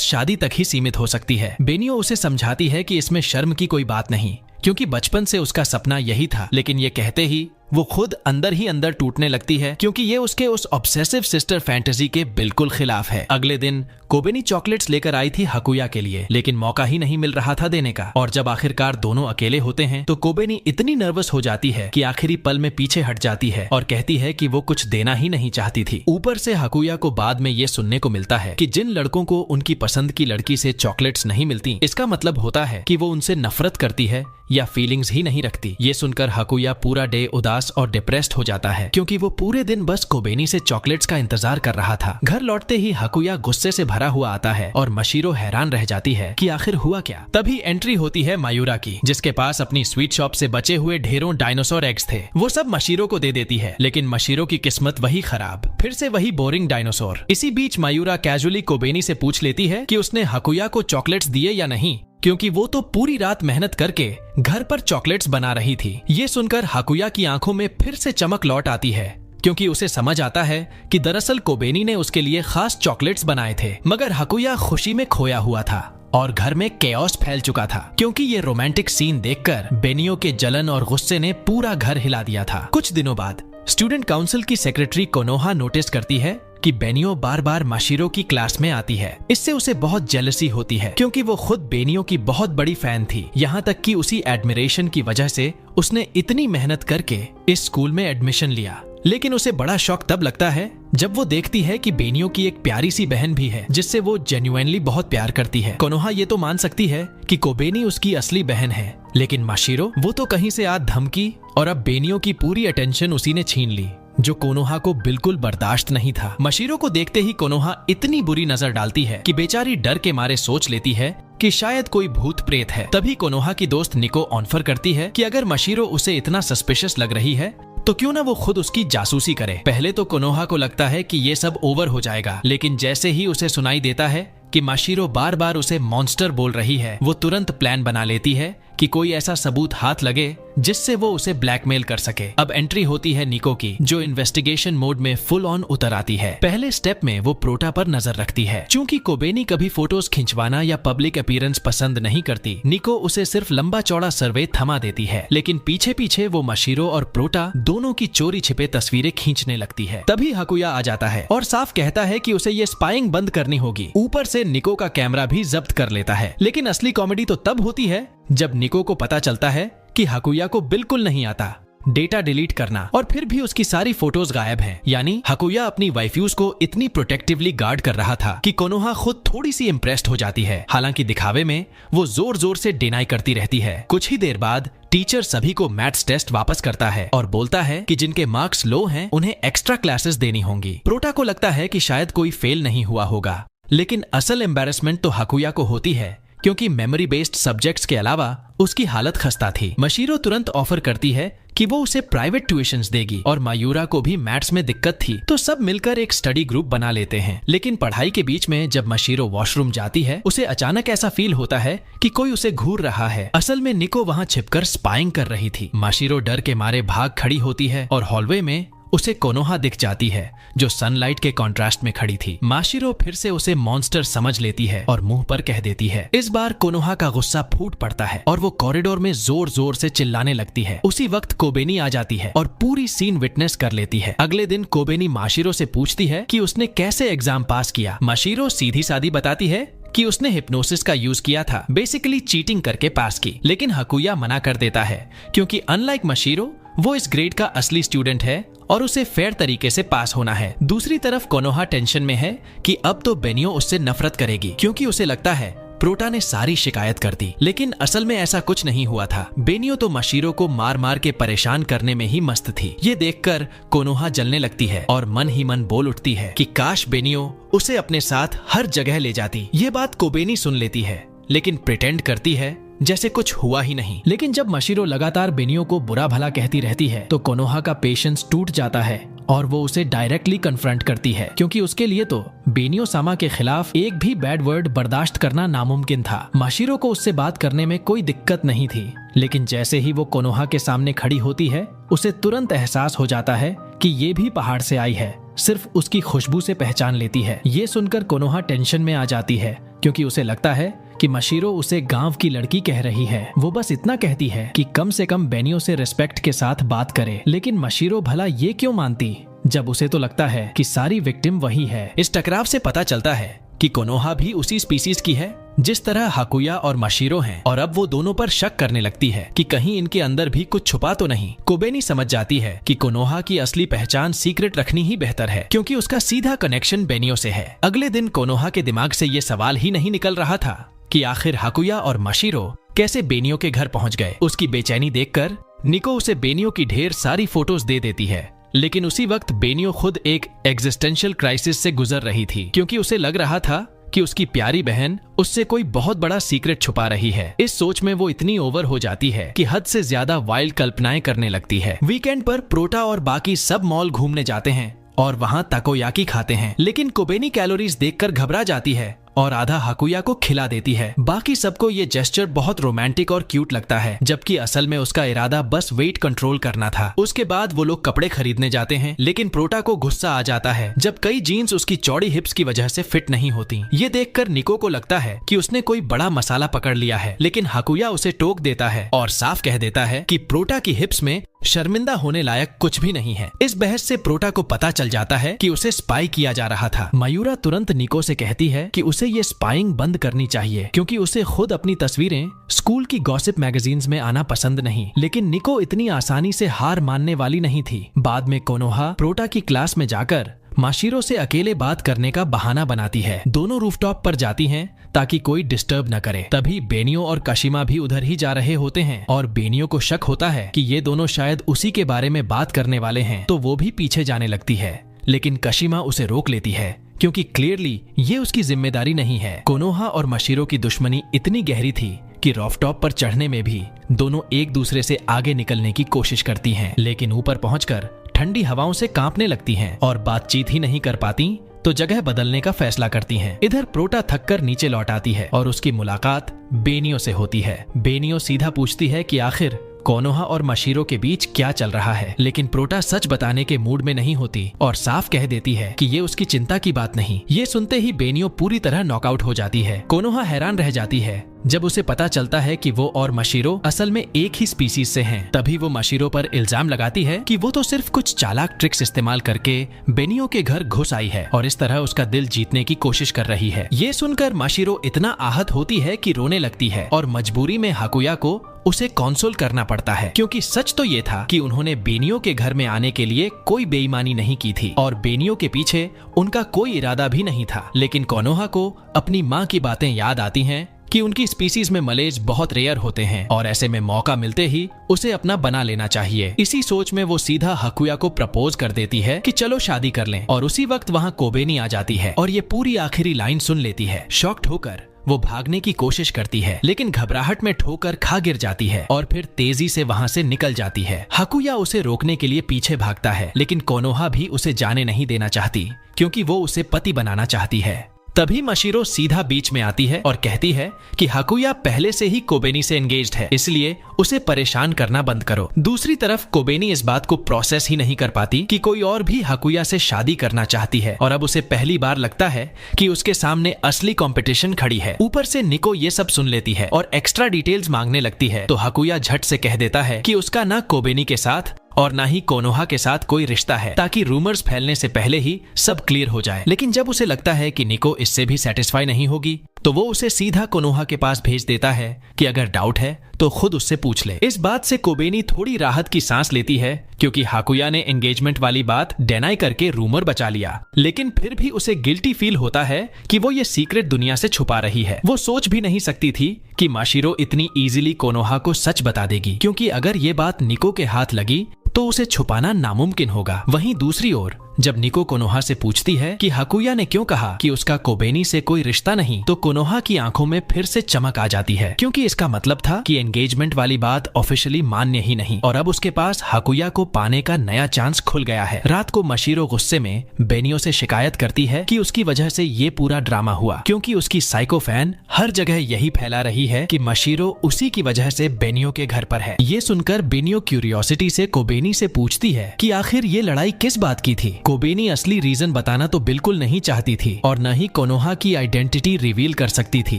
शादी तक ही सीमित हो सकती है। बेनियो उसे समझाती है कि इसमें शर्म की कोई बात नहीं क्योंकि बचपन से उसका सपना यही था, लेकिन ये कहते ही वो खुद अंदर ही अंदर टूटने लगती है क्योंकि ये उसके उस ऑब्सेसिव सिस्टर फैंटेसी के बिल्कुल खिलाफ है। अगले दिन कोबेनी चॉकलेट्स लेकर आई थी हाकुया के लिए, लेकिन मौका ही नहीं मिल रहा था देने का। और जब आखिरकार दोनों अकेले होते हैं तो कोबेनी इतनी नर्वस हो जाती है कि आखिरी पल में पीछे हट जाती है और कहती है कि वो कुछ देना ही नहीं चाहती थी। ऊपर से हाकुया को बाद में ये सुनने को मिलता है कि जिन लड़कों को उनकी पसंद की लड़की से चॉकलेट्स नहीं मिलती, इसका मतलब होता है कि वो उनसे नफरत करती है या फीलिंग्स ही नहीं रखती। ये सुनकर हाकुया पूरा डे उदास और डिप्रेस्ड हो जाता है क्योंकि वो पूरे दिन बस कोबेनी से चॉकलेट्स का इंतजार कर रहा था। घर लौटते ही हाकुया गुस्से से भरा हुआ आता है और मशीरो हैरान रह जाती है कि आखिर हुआ क्या। तभी एंट्री होती है मायूरा की, जिसके पास अपनी स्वीट शॉप से बचे हुए ढेरों डायनासोर एग्स थे। वो सब मशीरो को दे देती है, लेकिन मशीरो की किस्मत वही खराब, फिर से वही बोरिंग डायनासोर। इसी बीच मायूरा कैजुअली कोबेनी से पूछ लेती है कि उसने हाकुया को चॉकलेट्स दिए या नहीं, क्योंकि वो तो पूरी रात मेहनत करके घर पर चॉकलेट्स बना रही थी। ये सुनकर हाकुया की आंखों में फिर से चमक लौट आती है क्योंकि उसे समझ आता है कि दरअसल कोबेनी ने उसके लिए खास चॉकलेट्स बनाए थे। मगर हाकुया खुशी में खोया हुआ था और घर में केओस फैल चुका था क्योंकि ये रोमांटिक सीन देखकर बेनियो के जलन और गुस्से ने पूरा घर हिला दिया था। कुछ दिनों बाद स्टूडेंट काउंसिल की सेक्रेटरी कोनोहा नोटिस करती है कि बेनियो बार बार मशीरो की क्लास में आती है। इससे उसे बहुत जेलसी होती है क्योंकि वो खुद बेनियो की बहुत बड़ी फैन थी। यहाँ तक कि उसी एडमिरेशन की वजह से उसने इतनी मेहनत करके इस स्कूल में एडमिशन लिया। लेकिन उसे बड़ा शौक तब लगता है जब वो देखती है कि बेनियो की एक प्यारी सी बहन भी है जिससे वो जेन्युइनली बहुत प्यार करती है। कोनोहा ये तो मान सकती है कि कोबेनी उसकी असली बहन है, लेकिन मशीरो वो तो कहीं से आ धमकी और अब बेनियो की पूरी अटेंशन उसी ने छीन ली, जो कोनोहा को बिल्कुल बर्दाश्त नहीं था। मशीरो को देखते ही कोनोहा इतनी बुरी नजर डालती है कि बेचारी डर के मारे सोच लेती है कि शायद कोई भूत प्रेत है। तभी कोनोहा की दोस्त निको ऑफर करती है कि अगर मशीरो उसे इतना सस्पिशियस लग रही है तो क्यों ना वो खुद उसकी जासूसी करे। पहले तो कोनोहा को लगता है कि ये सब ओवर हो जाएगा, लेकिन जैसे ही उसे सुनाई देता है कि मशीरो बार बार उसे मॉन्स्टर बोल रही है, वो तुरंत प्लान बना लेती है कि कोई ऐसा सबूत हाथ लगे जिससे वो उसे ब्लैकमेल कर सके। अब एंट्री होती है निको की, जो इन्वेस्टिगेशन मोड में फुल ऑन उतर आती है। पहले स्टेप में वो प्रोटा पर नजर रखती है। चूंकि कोबेनी कभी फोटोज खिंचवाना या पब्लिक अपीयरेंस पसंद नहीं करती, निको उसे सिर्फ लंबा चौड़ा सर्वे थमा देती है, लेकिन पीछे पीछे वो मशीरो और प्रोटा दोनों की चोरी छिपे तस्वीरें खींचने लगती है। तभी हाकुया आ जाता है और साफ कहता है कि उसे ये स्पाइंग बंद करनी होगी। ऊपर से निको का कैमरा भी जब्त कर लेता है। लेकिन असली कॉमेडी तो तब होती है जब निको को पता चलता है कि हाकुया को बिल्कुल नहीं आता डेटा डिलीट करना, और फिर भी उसकी सारी फोटोज गायब हैं। यानी हाकुया अपनी वाइफ्यूज को इतनी प्रोटेक्टिवली गार्ड कर रहा था कि कोनोहा खुद थोड़ी सी इम्प्रेस्ड हो जाती है। हालांकि दिखावे में वो जोर जोर से डिनाई करती रहती है। कुछ ही देर बाद टीचर सभी को मैथ्स टेस्ट वापस करता है और बोलता है कि जिनके मार्क्स लो हैं उन्हें एक्स्ट्रा क्लासेस देनी होंगी। प्रोटा को लगता है कि शायद कोई फेल नहीं हुआ होगा, लेकिन असल एम्बैरेसमेंट तो हाकुया को होती है क्योंकि मेमोरी बेस्ड सब्जेक्ट्स के अलावा उसकी हालत खस्ता थी। मशीरो तुरंत ऑफर करती है कि वो उसे प्राइवेट ट्यूशंस देगी और मायूरा को भी मैथ्स में दिक्कत थी, तो सब मिलकर एक स्टडी ग्रुप बना लेते हैं। लेकिन पढ़ाई के बीच में जब मशीरो वॉशरूम जाती है, उसे अचानक ऐसा फील होता है कि कोई उसे घूर रहा है। असल में निको वहाँ छिपकर स्पाइंग कर रही थी। मशीरो डर के मारे भाग खड़ी होती है और हॉलवे में उसे कोनोहा दिख जाती है, जो सनलाइट के कॉन्ट्रास्ट में खड़ी थी। माशिरो फिर से उसे मॉन्स्टर समझ लेती है और मुंह पर कह देती है। इस बार कोनोहा का गुस्सा फूट पड़ता है और वो कॉरिडोर में जोर जोर से चिल्लाने लगती है। उसी वक्त कोबेनी आ जाती है और पूरी सीन विटनेस कर लेती है। अगले दिन कोबेनी माशिरो से पूछती है कि उसने कैसे एग्जाम पास किया। माशिरो सीधी सादी बताती है कि उसने हिप्नोसिस का यूज किया था, बेसिकली चीटिंग करके पास की। लेकिन हाकुया मना कर देता है क्योंकि अनलाइक मशीरो वो इस ग्रेड का असली स्टूडेंट है और उसे फेयर तरीके से पास होना है। दूसरी तरफ कोनोहा टेंशन में है कि अब तो बेनियो उससे नफरत करेगी क्योंकि उसे लगता है प्रोटा ने सारी शिकायत कर दी। लेकिन असल में ऐसा कुछ नहीं हुआ था। बेनियो तो मशीरो को मार मार के परेशान करने में ही मस्त थी। ये देखकर कोनोहा जलने लगती है और मन ही मन बोल उठती है कि काश बेनियो उसे अपने साथ हर जगह ले जाती। ये बात कोबेनी सुन लेती है लेकिन प्रिटेंड करती है जैसे कुछ हुआ ही नहीं। लेकिन जब मशीरो लगातार बेनियो को बुरा भला कहती रहती है तो कोनोहा का पेशेंस टूट जाता है और वो उसे डायरेक्टली कन्फ्रंट करती है क्योंकि उसके लिए तो बेनियो सामा के खिलाफ एक भी बैड वर्ड बर्दाश्त करना नामुमकिन था। मशीरो को उससे बात करने में कोई दिक्कत नहीं थी, लेकिन जैसे ही वो कोनोहा के सामने खड़ी होती है उसे तुरंत एहसास हो जाता है कि ये भी पहाड़ से आई है, सिर्फ उसकी खुशबू से पहचान लेती है। ये सुनकर कोनोहा टेंशन में आ जाती है क्योंकि उसे लगता है कि मशीरो उसे गांव की लड़की कह रही है। वो बस इतना कहती है कि कम से कम बेनियो से रिस्पेक्ट के साथ बात करे। लेकिन मशीरो भला ये क्यों मानती जब उसे तो लगता है कि सारी विक्टिम वही है। इस टकराव से पता चलता है कि कोनोहा भी उसी स्पीसीज की है जिस तरह हाकुया और मशीरो हैं और अब वो दोनों पर शक करने लगती है कि कहीं इनके अंदर भी कुछ छुपा तो नहीं। कोबेनी समझ जाती है कि कोनोहा की असली पहचान सीक्रेट रखनी ही बेहतर है क्योंकि उसका सीधा कनेक्शन बेनियो से है। अगले दिन कोनोहा के दिमाग से ये सवाल ही नहीं निकल रहा था कि आखिर हाकुया और मशीरो कैसे बेनियो के घर पहुंच गए। उसकी बेचैनी देखकर निको उसे बेनियो की ढेर सारी फोटोज दे देती है। लेकिन उसी वक्त बेनियो खुद एक एग्जिस्टेंशियल क्राइसिस से गुजर रही थी क्योंकि उसे लग रहा था कि उसकी प्यारी बहन उससे कोई बहुत बड़ा सीक्रेट छुपा रही है। इस सोच में वो इतनी ओवर हो जाती है कि हद से ज्यादा वाइल्ड कल्पनाएं करने लगती है। वीकेंड पर प्रोटा और बाकी सब मॉल घूमने जाते हैं और वहाँ ताकोयाकी खाते हैं। लेकिन कोबेनी कैलोरीज देखकर घबरा जाती है और आधा हाकुया को खिला देती है। बाकी सबको ये जेस्चर बहुत रोमांटिक और क्यूट लगता है, जबकि असल में उसका इरादा बस वेट कंट्रोल करना था। उसके बाद वो लोग कपड़े खरीदने जाते हैं, लेकिन प्रोटा को गुस्सा आ जाता है जब कई जीन्स उसकी चौड़ी हिप्स की वजह से फिट नहीं होती। ये देखकर निको को लगता है कि उसने कोई बड़ा मसाला पकड़ लिया है, लेकिन हाकुया उसे टोक देता है और साफ कह देता है कि प्रोटा की हिप्स में शर्मिंदा होने लायक कुछ भी नहीं है। इस बहस से प्रोटा को पता चल जाता है कि उसे स्पाई किया जा रहा था। मयूरा तुरंत निको से कहती है कि उसे ये स्पाइंग बंद करनी चाहिए क्योंकि उसे खुद अपनी तस्वीरें स्कूल की गॉसिप मैगजीन्स में आना पसंद नहीं। लेकिन निको इतनी आसानी से हार मानने वाली नहीं थी। बाद में कोनोहा प्रोटा की क्लास में जाकर माशीरो से अकेले बात करने का बहाना बनाती है। दोनों रूफटॉप पर जाती हैं ताकि कोई डिस्टर्ब न करे। तभी बेनियो और काशिमा भी उधर ही जा रहे होते हैं और बेनियो को शक होता है कि ये दोनों शायद उसी के बारे में बात करने वाले हैं, तो वो भी पीछे जाने लगती है। लेकिन काशिमा उसे रोक लेती है क्योंकि क्लियरली ये उसकी जिम्मेदारी नहीं है। कोनोहा और मशीरो की दुश्मनी इतनी गहरी थी कि रूफटॉप पर चढ़ने में भी दोनों एक दूसरे से आगे निकलने की कोशिश करती हैं, लेकिन ऊपर पहुंचकर ठंडी हवाओं से कांपने लगती हैं और बातचीत ही नहीं कर पाती तो जगह बदलने का फैसला करती हैं। इधर प्रोटा थककर नीचे लौट आती है और उसकी मुलाकात बेनियो से होती है। बेनियो सीधा पूछती है कि आखिर कोनोहा और मशीरो के बीच क्या चल रहा है, लेकिन प्रोटा सच बताने के मूड में नहीं होती और साफ कह देती है कि ये उसकी चिंता की बात नहीं। ये सुनते ही बेनियो पूरी तरह नॉकआउट हो जाती है। कोनोहा हैरान रह जाती है जब उसे पता चलता है कि वो और मशीरो असल में एक ही स्पीसीज से हैं। तभी वो मशीरो पर इल्जाम लगाती है कि वो तो सिर्फ कुछ चालाक ट्रिक्स इस्तेमाल करके बेनियो के घर घुस आई है और इस तरह उसका दिल जीतने की कोशिश कर रही है। ये सुनकर मशीरो इतना आहत होती है कि रोने लगती है और मजबूरी में हाकुया को उसे कंसोल करना पड़ता है क्योंकि सच तो ये था कि उन्होंने बेनियो के घर में आने के लिए कोई बेईमानी नहीं की थी और बेनियो के पीछे उनका कोई इरादा भी नहीं था। लेकिन कोनोहा को अपनी माँ की बातें याद आती हैं कि उनकी स्पीसीज में मलेज बहुत रेयर होते हैं और ऐसे में मौका मिलते ही उसे अपना बना लेना चाहिए। इसी सोच में वो सीधा हाकुया को प्रपोज कर देती है कि चलो शादी कर लें और उसी वक्त वहाँ कोबेनी आ जाती है और ये पूरी आखिरी लाइन सुन लेती है। शॉक्ड होकर वो भागने की कोशिश करती है लेकिन घबराहट में ठोकर खा गिर जाती है और फिर तेजी से वहाँ से निकल जाती है। हाकुया उसे रोकने के लिए पीछे भागता है लेकिन कोनोहा भी उसे जाने नहीं देना चाहती क्योंकि वो उसे पति बनाना चाहती है। तभी मशीरो सीधा बीच में आती है और कहती है कि हाकुया पहले से ही कोबेनी से एंगेज्ड है, इसलिए उसे परेशान करना बंद करो। दूसरी तरफ कोबेनी इस बात को प्रोसेस ही नहीं कर पाती कि कोई और भी हाकुया से शादी करना चाहती है और अब उसे पहली बार लगता है कि उसके सामने असली कंपटीशन खड़ी है। ऊपर से निको ये सब सुन लेती है और एक्स्ट्रा डिटेल्स मांगने लगती है तो हाकुया झट से कह देता है कि उसका ना कोबेनी के साथ और ना ही कोनोहा के साथ कोई रिश्ता है ताकि रूमर्स फैलने से पहले ही सब क्लियर हो जाए। लेकिन जब उसे लगता है कि निको इससे भी सेटिस्फाई नहीं होगी तो वो उसे सीधा कोनोहा के पास भेज देता है कि अगर डाउट है तो खुद उससे पूछ ले। इस बात से कोबेनी थोड़ी राहत की सांस लेती है क्योंकि हाकुया ने एंगेजमेंट वाली बात डिनाई करके रूमर बचा लिया, लेकिन फिर भी उसे गिल्टी फील होता है कि वो ये सीक्रेट दुनिया से छुपा रही है। वो सोच भी नहीं सकती थी कि माशिरो इतनी इजीली कोनोहा को सच बता देगी, क्योंकि अगर ये बात निको के हाथ लगी तो उसे छुपाना नामुमकिन होगा। वहीं दूसरी ओर जब निको कोनोहा से पूछती है कि हाकुया ने क्यों कहा कि उसका कोबेनी से कोई रिश्ता नहीं, तो कोनोहा की आंखों में फिर से चमक आ जाती है, क्योंकि इसका मतलब था कि एंगेजमेंट वाली बात ऑफिशियली मान्य ही नहीं और अब उसके पास हाकुया को पाने का नया चांस खुल गया है। रात को माशिरो गुस्से में बेनियो से शिकायत करती है कि उसकी वजह से ये पूरा ड्रामा हुआ, क्योंकि उसकी साइको फैन हर जगह यही फैला रही है कि माशिरो उसी की वजह से बेनियो के घर पर है। ये सुनकर बेनियो क्यूरियोसिटी से कोबेनी से पूछती है कि आखिर ये लड़ाई किस बात की थी। कोबेनी असली रीजन बताना तो बिल्कुल नहीं चाहती थी और न ही कोनोहा की आइडेंटिटी रिवील कर सकती थी,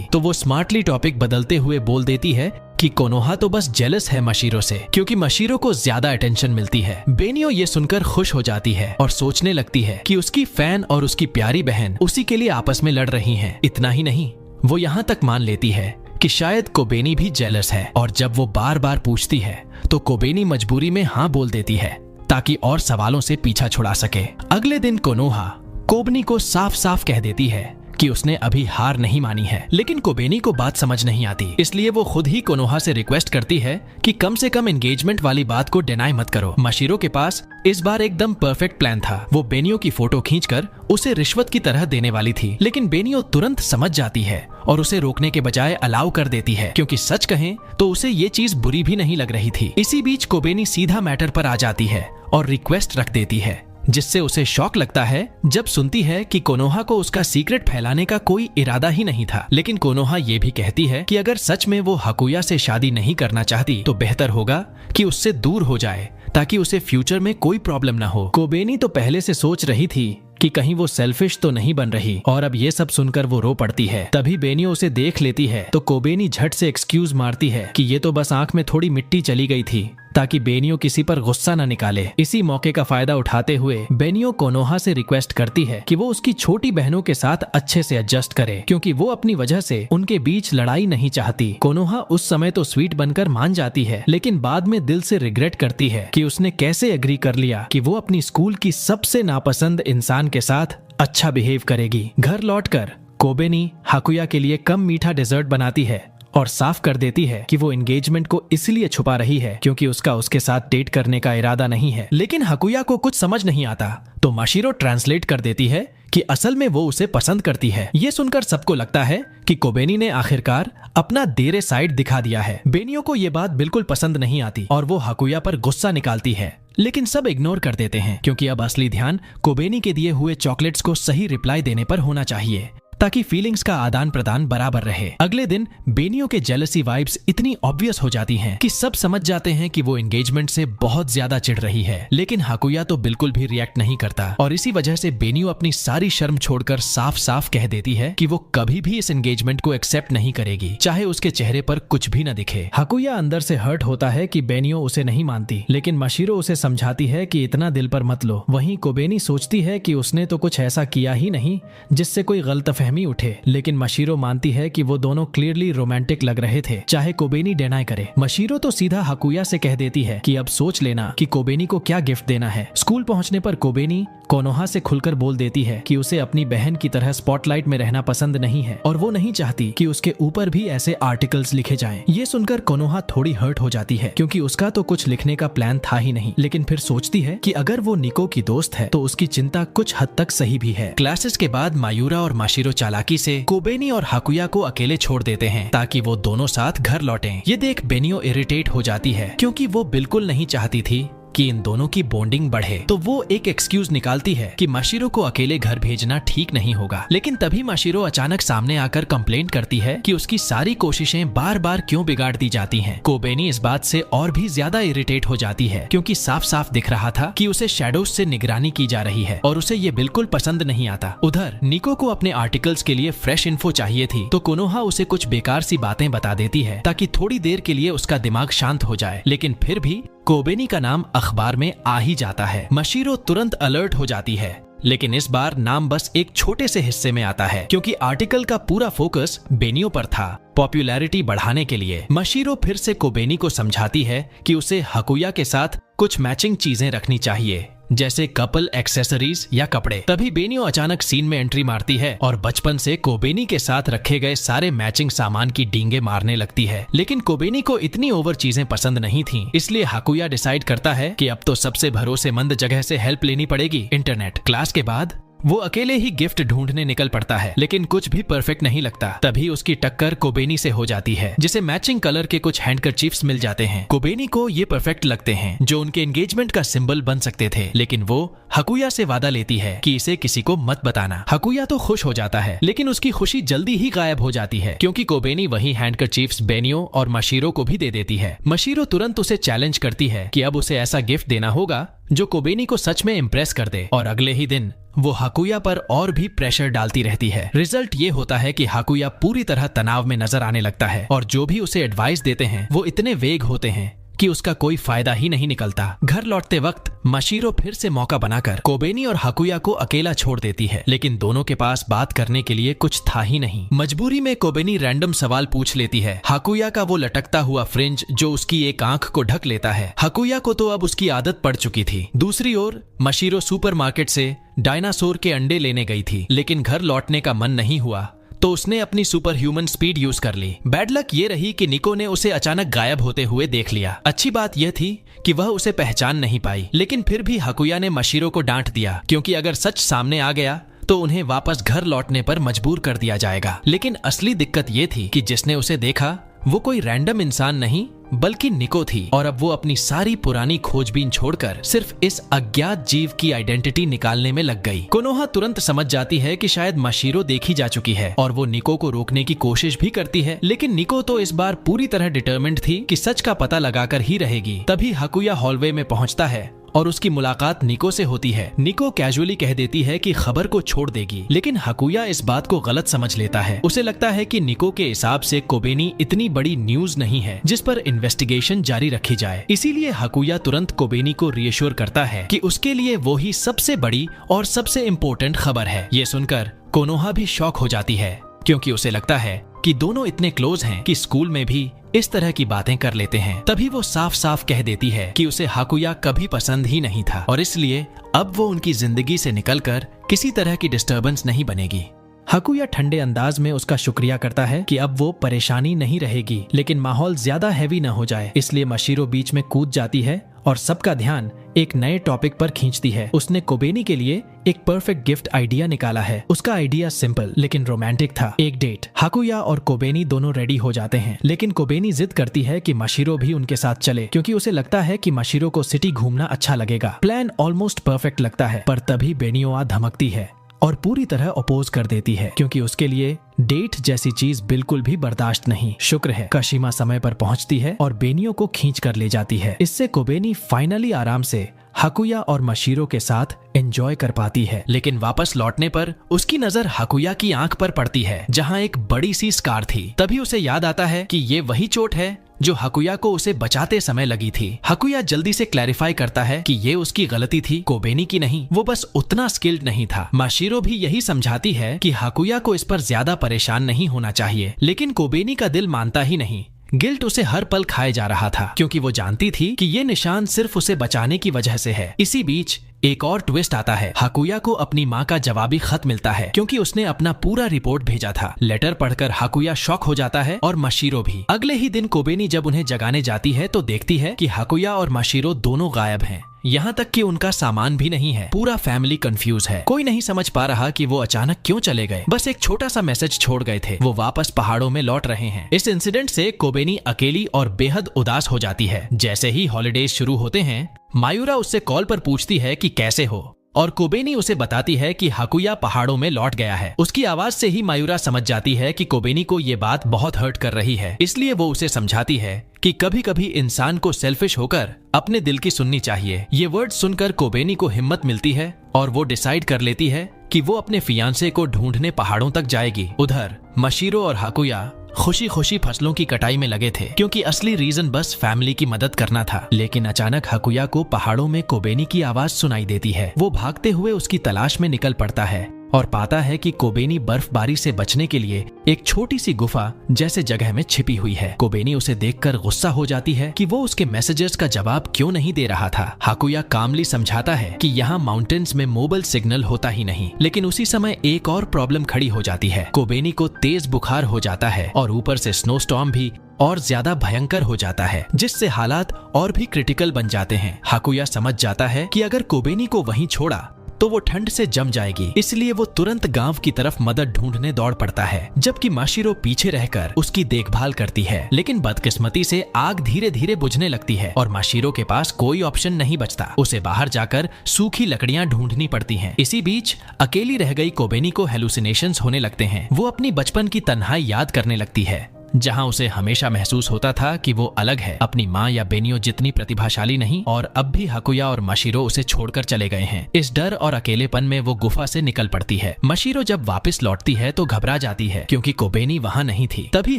तो वो स्मार्टली टॉपिक बदलते हुए बोल देती है कि कोनोहा तो बस जेलस है माशिरो से, क्योंकि माशिरो को ज्यादा अटेंशन मिलती है। बेनियो ये सुनकर खुश हो जाती है और सोचने लगती है कि उसकी फैन और उसकी प्यारी बहन उसी के लिए आपस में लड़ रही हैं। इतना ही नहीं, वो यहाँ तक मान लेती है कि शायद कोबेनी भी जेलस है, और जब वो बार बार पूछती है तो कोबेनी मजबूरी में हाँ बोल देती है ताकि और सवालों से पीछा छुड़ा सके। अगले दिन कोनोहा कोबनी को साफ साफ कह देती है कि उसने अभी हार नहीं मानी है, लेकिन कोबेनी को बात समझ नहीं आती, इसलिए वो खुद ही कोनोहा से रिक्वेस्ट करती है कि कम से कम एंगेजमेंट वाली बात को डिनाई मत करो। माशिरो के पास इस बार एकदम परफेक्ट प्लान था। वो बेनियो की फोटो खींचकर उसे रिश्वत की तरह देने वाली थी, लेकिन बेनियो तुरंत समझ जाती है और उसे रोकने के बजाय अलाउ कर देती है, क्योंकि सच कहें तो उसे ये चीज बुरी भी नहीं लग रही थी। इसी बीच कोबेनी सीधा मैटर पर आ जाती है और रिक्वेस्ट रख देती है, जिससे उसे शॉक लगता है जब सुनती है कि कोनोहा को उसका सीक्रेट फैलाने का कोई इरादा ही नहीं था। लेकिन कोनोहा ये भी कहती है कि अगर सच में वो हाकुया से शादी नहीं करना चाहती तो बेहतर होगा कि उससे दूर हो जाए, ताकि उसे फ्यूचर में कोई प्रॉब्लम ना हो। कोबेनी तो पहले से सोच रही थी कि कहीं वो सेल्फिश तो नहीं बन रही, और अब ये सब सुनकर वो रो पड़ती है। तभी बेनियो उसे देख लेती है तो कोबेनी झट से एक्सक्यूज मारती है कि ये तो बस आंख में थोड़ी मिट्टी चली गई थी, ताकि बेनियो किसी पर गुस्सा न निकाले। इसी मौके का फायदा उठाते हुए बेनियो कोनोहा से रिक्वेस्ट करती है कि वो उसकी छोटी बहनों के साथ अच्छे से एडजस्ट करे, क्योंकि वो अपनी वजह से उनके बीच लड़ाई नहीं चाहती। कोनोहा उस समय तो स्वीट बनकर मान जाती है, लेकिन बाद में दिल से रिग्रेट करती है कि उसने कैसे एग्री कर लिया कि वो अपनी स्कूल की सबसे नापसंद इंसान के साथ अच्छा बिहेव करेगी। घर लौटकर कोबेनी हाकुया के लिए कम मीठा डेजर्ट बनाती है और साफ कर देती है कि वो एंगेजमेंट को इसलिए छुपा रही है क्योंकि उसका उसके साथ डेट करने का इरादा नहीं है। लेकिन हाकुया को कुछ समझ नहीं आता, तो माशिरो ट्रांसलेट कर देती है कि असल में वो उसे पसंद करती है। ये सुनकर सबको लगता है कि कोबेनी ने आखिरकार अपना देरे साइड दिखा दिया है। बेनियो को ये बात बिल्कुल पसंद नहीं आती और वो हाकुया पर गुस्सा निकालती है, लेकिन सब इग्नोर कर देते हैं, क्योंकि अब असली ध्यान कोबेनी के दिए हुए चॉकलेट्स को सही रिप्लाई देने पर होना चाहिए, ताकि फीलिंग्स का आदान प्रदान बराबर रहे। अगले दिन बेनियो के जेलसी वाइब्स इतनी ऑब्वियस हो जाती हैं कि सब समझ जाते हैं कि वो एंगेजमेंट से बहुत ज्यादा चिढ़ रही है, लेकिन हाकुया तो बिल्कुल भी रिएक्ट नहीं करता, और इसी वजह से बेनियो अपनी सारी शर्म छोड़कर साफ साफ कह देती है कि वो कभी भी इस एंगेजमेंट को एक्सेप्ट नहीं करेगी, चाहे उसके चेहरे पर कुछ भी न दिखे। हाकुया अंदर से हर्ट होता है कि बेनियो उसे नहीं मानती, लेकिन माशिरो उसे समझाती है कि इतना दिल पर मत लो। वहीं कोबेनी सोचती है कि उसने तो कुछ ऐसा किया ही नहीं जिससे कोई गलतफहमी उठे, लेकिन माशिरो मानती है कि वो दोनों क्लियरली रोमांटिक लग रहे थे, चाहे कोबेनी डिनाई करे। माशिरो तो सीधा हाकुया से कह देती है कि अब सोच लेना कि कोबेनी को क्या गिफ्ट देना है। स्कूल पहुंचने पर कोबेनी कोनोहा से खुलकर बोल देती है कि उसे अपनी बहन की तरह स्पॉटलाइट में रहना पसंद नहीं है और वो नहीं चाहती कि उसके ऊपर भी ऐसे आर्टिकल्स लिखे जाएं। ये सुनकर कोनोहा थोड़ी हर्ट हो जाती है, क्योंकि उसका तो कुछ लिखने का प्लान था ही नहीं, लेकिन फिर सोचती है कि अगर वो निको की दोस्त है तो उसकी चिंता कुछ हद तक सही भी है। क्लासेस के बाद मायूरा और माशिरो चालाकी से कोबेनी और हाकुया को अकेले छोड़ देते हैं ताकि वो दोनों साथ घर लौटें। ये देख बेनियो इरिटेट हो जाती है, क्योंकि वो बिल्कुल नहीं चाहती थी कि इन दोनों की बॉन्डिंग बढ़े, तो वो एक एक्सक्यूज निकालती है कि माशिरो को अकेले घर भेजना ठीक नहीं होगा। लेकिन तभी माशिरो अचानक सामने आकर कंप्लेंट करती है कि उसकी सारी कोशिशें बार बार क्यों बिगाड़ दी जाती हैं। कोबेनी इस बात से और भी ज्यादा इरिटेट हो जाती है, क्योंकि साफ साफ दिख रहा था कि उसे शैडोज से निगरानी की जा रही है और उसे ये बिल्कुल पसंद नहीं आता। उधर निको को अपने आर्टिकल्स के लिए फ्रेश इन्फो चाहिए थी, तो कोनोहा उसे कुछ बेकार सी बातें बता देती है ताकि थोड़ी देर के लिए उसका दिमाग शांत हो जाए, लेकिन फिर भी कोबेनी का नाम अखबार में आ ही जाता है। माशिरो तुरंत अलर्ट हो जाती है लेकिन इस बार नाम बस एक छोटे से हिस्से में आता है क्योंकि आर्टिकल का पूरा फोकस बेनियो पर था। पॉपुलैरिटी बढ़ाने के लिए मशीरो फिर से कोबेनी को समझाती है कि उसे हाकुया के साथ कुछ मैचिंग चीजें रखनी चाहिए, जैसे कपल एक्सेसरीज या कपड़े। तभी बेनियो अचानक सीन में एंट्री मारती है और बचपन से कोबेनी के साथ रखे गए सारे मैचिंग सामान की डींगे मारने लगती है। लेकिन कोबेनी को इतनी ओवर चीजें पसंद नहीं थीं, इसलिए हाकुया डिसाइड करता है कि अब तो सबसे भरोसेमंद जगह से हेल्प लेनी पड़ेगी, इंटरनेट। क्लास के बाद वो अकेले ही गिफ्ट ढूंढने निकल पड़ता है, लेकिन कुछ भी परफेक्ट नहीं लगता। तभी उसकी टक्कर कोबेनी से हो जाती है, जिसे मैचिंग कलर के कुछ हैंडकरचीफ्स मिल जाते हैं। कोबेनी को ये परफेक्ट लगते हैं, जो उनके एंगेजमेंट का सिंबल बन सकते थे, लेकिन वो हाकुया से वादा लेती है कि इसे किसी को मत बताना। हाकुया तो खुश हो जाता है, लेकिन उसकी खुशी जल्दी ही गायब हो जाती है क्योंकि कोबेनी वही हैंडकरचीफ्स बेनियो और मशीरो को भी दे देती है। मशीरो तुरंत उसे चैलेंज करती है कि अब उसे ऐसा गिफ्ट देना होगा जो कोबेनी को सच में इम्प्रेस कर दे, और अगले ही दिन वो हाकुया पर और भी प्रेशर डालती रहती है। रिजल्ट ये होता है कि हाकुया पूरी तरह तनाव में नजर आने लगता है और जो भी उसे एडवाइस देते हैं वो इतने वेग होते हैं कि उसका कोई फायदा ही नहीं निकलता। घर लौटते वक्त मशीरो फिर से मौका बनाकर कोबेनी और हाकुया को अकेला छोड़ देती है, लेकिन दोनों के पास बात करने के लिए कुछ था ही नहीं। मजबूरी में कोबेनी रैंडम सवाल पूछ लेती है। हाकुया का वो लटकता हुआ फ्रिंज जो उसकी एक आंख को ढक लेता है, हाकुया को तो अब उसकी आदत पड़ चुकी थी। दूसरी ओर मशीरो सुपरमार्केट से डायनासोर के अंडे लेने गई थी, लेकिन घर लौटने का मन नहीं हुआ तो उसने अपनी सुपर ह्यूमन स्पीड यूज कर ली। बैड लक ये रही कि निको ने उसे अचानक गायब होते हुए देख लिया। अच्छी बात यह थी कि वह उसे पहचान नहीं पाई, लेकिन फिर भी हाकुया ने मशीरो को डांट दिया क्योंकि अगर सच सामने आ गया तो उन्हें वापस घर लौटने पर मजबूर कर दिया जाएगा। लेकिन असली दिक्कत ये थी कि जिसने उसे देखा वो कोई रैंडम इंसान नहीं बल्कि निको थी, और अब वो अपनी सारी पुरानी खोजबीन छोड़कर सिर्फ इस अज्ञात जीव की आइडेंटिटी निकालने में लग गई। कोनोहा तुरंत समझ जाती है कि शायद मशीरो देखी जा चुकी है और वो निको को रोकने की कोशिश भी करती है, लेकिन निको तो इस बार पूरी तरह डिटरमिन्ड थी कि सच का पता लगाकर ही रहेगी। तभी हाकुया हॉलवे में पहुंचता है और उसकी मुलाकात निको से होती है। निको कैजुअली कह देती है कि खबर को छोड़ देगी, लेकिन हाकुया इस बात को गलत समझ लेता है। उसे लगता है कि निको के हिसाब से कोबेनी इतनी बड़ी न्यूज नहीं है जिस पर इन्वेस्टिगेशन जारी रखी जाए। इसीलिए हाकुया तुरंत कोबेनी को रिएश्योर करता है कि उसके लिए वो ही सबसे बड़ी और सबसे इम्पोर्टेंट खबर है। ये सुनकर कोनोहा भी शॉक हो जाती है क्योंकि उसे लगता है कि दोनों इतने क्लोज हैं कि स्कूल में भी इस तरह की बातें कर लेते हैं। तभी वो साफ साफ कह देती है कि उसे हाकुया कभी पसंद ही नहीं था और इसलिए अब वो उनकी जिंदगी से निकलकर किसी तरह की डिस्टर्बेंस नहीं बनेगी। हाकुया ठंडे अंदाज में उसका शुक्रिया करता है कि अब वो परेशानी नहीं रहेगी, लेकिन माहौल ज्यादा हैवी न हो जाए, इसलिए मशीरो बीच में कूद जाती है और सबका ध्यान एक नए टॉपिक पर खींचती है। उसने कोबेनी के लिए एक परफेक्ट गिफ्ट आइडिया निकाला है। उसका आइडिया सिंपल लेकिन रोमांटिक था, एक डेट। हाकुया और कोबेनी दोनों रेडी हो जाते हैं, लेकिन कोबेनी जिद करती है कि मशीरो भी उनके साथ चले क्योंकि उसे लगता है कि मशीरो को सिटी घूमना अच्छा लगेगा। प्लान ऑलमोस्ट परफेक्ट लगता है, पर तभी बेनियो धमकती है और पूरी तरह अपोज कर देती है क्योंकि उसके लिए डेट जैसी चीज बिल्कुल भी बर्दाश्त नहीं। शुक्र है काशिमा समय पर पहुंचती है और बेनियो को खींच कर ले जाती है। इससे कोबेनी फाइनली आराम से हाकुया और मशीरो के साथ एंजॉय कर पाती है, लेकिन वापस लौटने पर उसकी नजर हाकुया की आंख पर पड़ती है जहां एक बड़ी सी स्कार थी। तभी उसे याद आता है कि ये वही चोट है जो हाकुया को उसे बचाते समय लगी थी। हाकुया जल्दी से क्लैरिफाई करता है कि ये उसकी गलती थी, कोबेनी की नहीं। वो बस उतना स्किल्ड नहीं था। मशीरो भी यही समझाती है कि हाकुया को इस पर ज्यादा परेशान नहीं होना चाहिए, लेकिन कोबेनी का दिल मानता ही नहीं। गिल्ट उसे हर पल खाए जा रहा था क्योंकि वो जानती थी कि ये निशान सिर्फ उसे बचाने की वजह से है। इसी बीच एक और ट्विस्ट आता है। हाकुया को अपनी माँ का जवाबी खत मिलता है क्योंकि उसने अपना पूरा रिपोर्ट भेजा था। लेटर पढ़कर हाकुया शॉक हो जाता है और मशीरो भी। अगले ही दिन कोबेनी जब उन्हें जगाने जाती है तो देखती है कि हाकुया और मशीरो दोनों गायब हैं। यहाँ तक कि उनका सामान भी नहीं है। पूरा फैमिली कंफ्यूज है। कोई नहीं समझ पा रहा कि वो अचानक क्यों चले गए। बस एक छोटा सा मैसेज छोड़ गए थे, वो वापस पहाड़ों में लौट रहे हैं। इस इंसिडेंट से कोबेनी अकेली और बेहद उदास हो जाती है। जैसे ही हॉलिडेज शुरू होते हैं, मायूरा उससे कॉल पर पूछती है कि कैसे हो, और कोबेनी उसे बताती है कि हाकुया पहाड़ों में लौट गया है। उसकी आवाज से ही मायूरा समझ जाती है कि कोबेनी को ये बात बहुत हर्ट कर रही है, इसलिए वो उसे समझाती है कि कभी कभी इंसान को सेल्फिश होकर अपने दिल की सुननी चाहिए। ये वर्ड सुनकर कोबेनी को हिम्मत मिलती है और वो डिसाइड कर लेती है कि वो अपने फियांसे को ढूंढने पहाड़ों तक जाएगी। उधर मशीरो और हाकुया खुशी खुशी फसलों की कटाई में लगे थे, क्योंकि असली रीजन बस फैमिली की मदद करना था। लेकिन अचानक हाकुया को पहाड़ों में कोबेनी की आवाज सुनाई देती है। वो भागते हुए उसकी तलाश में निकल पड़ता है और पाता है कि कोबेनी बर्फबारी से बचने के लिए एक छोटी सी गुफा जैसे जगह में छिपी हुई है। कोबेनी उसे देखकर गुस्सा हो जाती है कि वो उसके मैसेजेस का जवाब क्यों नहीं दे रहा था। हाकुया कामली समझाता है कि यहाँ माउंटेन्स में मोबाइल सिग्नल होता ही नहीं। लेकिन उसी समय एक और प्रॉब्लम खड़ी हो जाती है। कोबेनी को तेज बुखार हो जाता है और ऊपर से स्नो स्टॉर्म भी और ज्यादा भयंकर हो जाता है, जिससे हालात और भी क्रिटिकल बन जाते हैं। हाकुया समझ जाता है कि अगर कोबेनी को वहीं छोड़ा तो वो ठंड से जम जाएगी, इसलिए वो तुरंत गांव की तरफ मदद ढूंढने दौड़ पड़ता है, जबकि माशिरो पीछे रहकर उसकी देखभाल करती है। लेकिन बदकिस्मती से आग धीरे धीरे बुझने लगती है और माशिरो के पास कोई ऑप्शन नहीं बचता। उसे बाहर जाकर सूखी लकड़ियां ढूंढनी पड़ती हैं। इसी बीच अकेली रह गई कोबेनी को हेलुसिनेशंस होने लगते हैं। वो अपनी बचपन की तन्हाई याद करने लगती है, जहां उसे हमेशा महसूस होता था कि वो अलग है, अपनी माँ या बेनियो जितनी प्रतिभाशाली नहीं, और अब भी हाकुया और माशिरो उसे छोड़कर चले गए हैं। इस डर और अकेलेपन में वो गुफा से निकल पड़ती है। माशिरो जब वापस लौटती है तो घबरा जाती है, क्योंकि कोबेनी वहां नहीं थी। तभी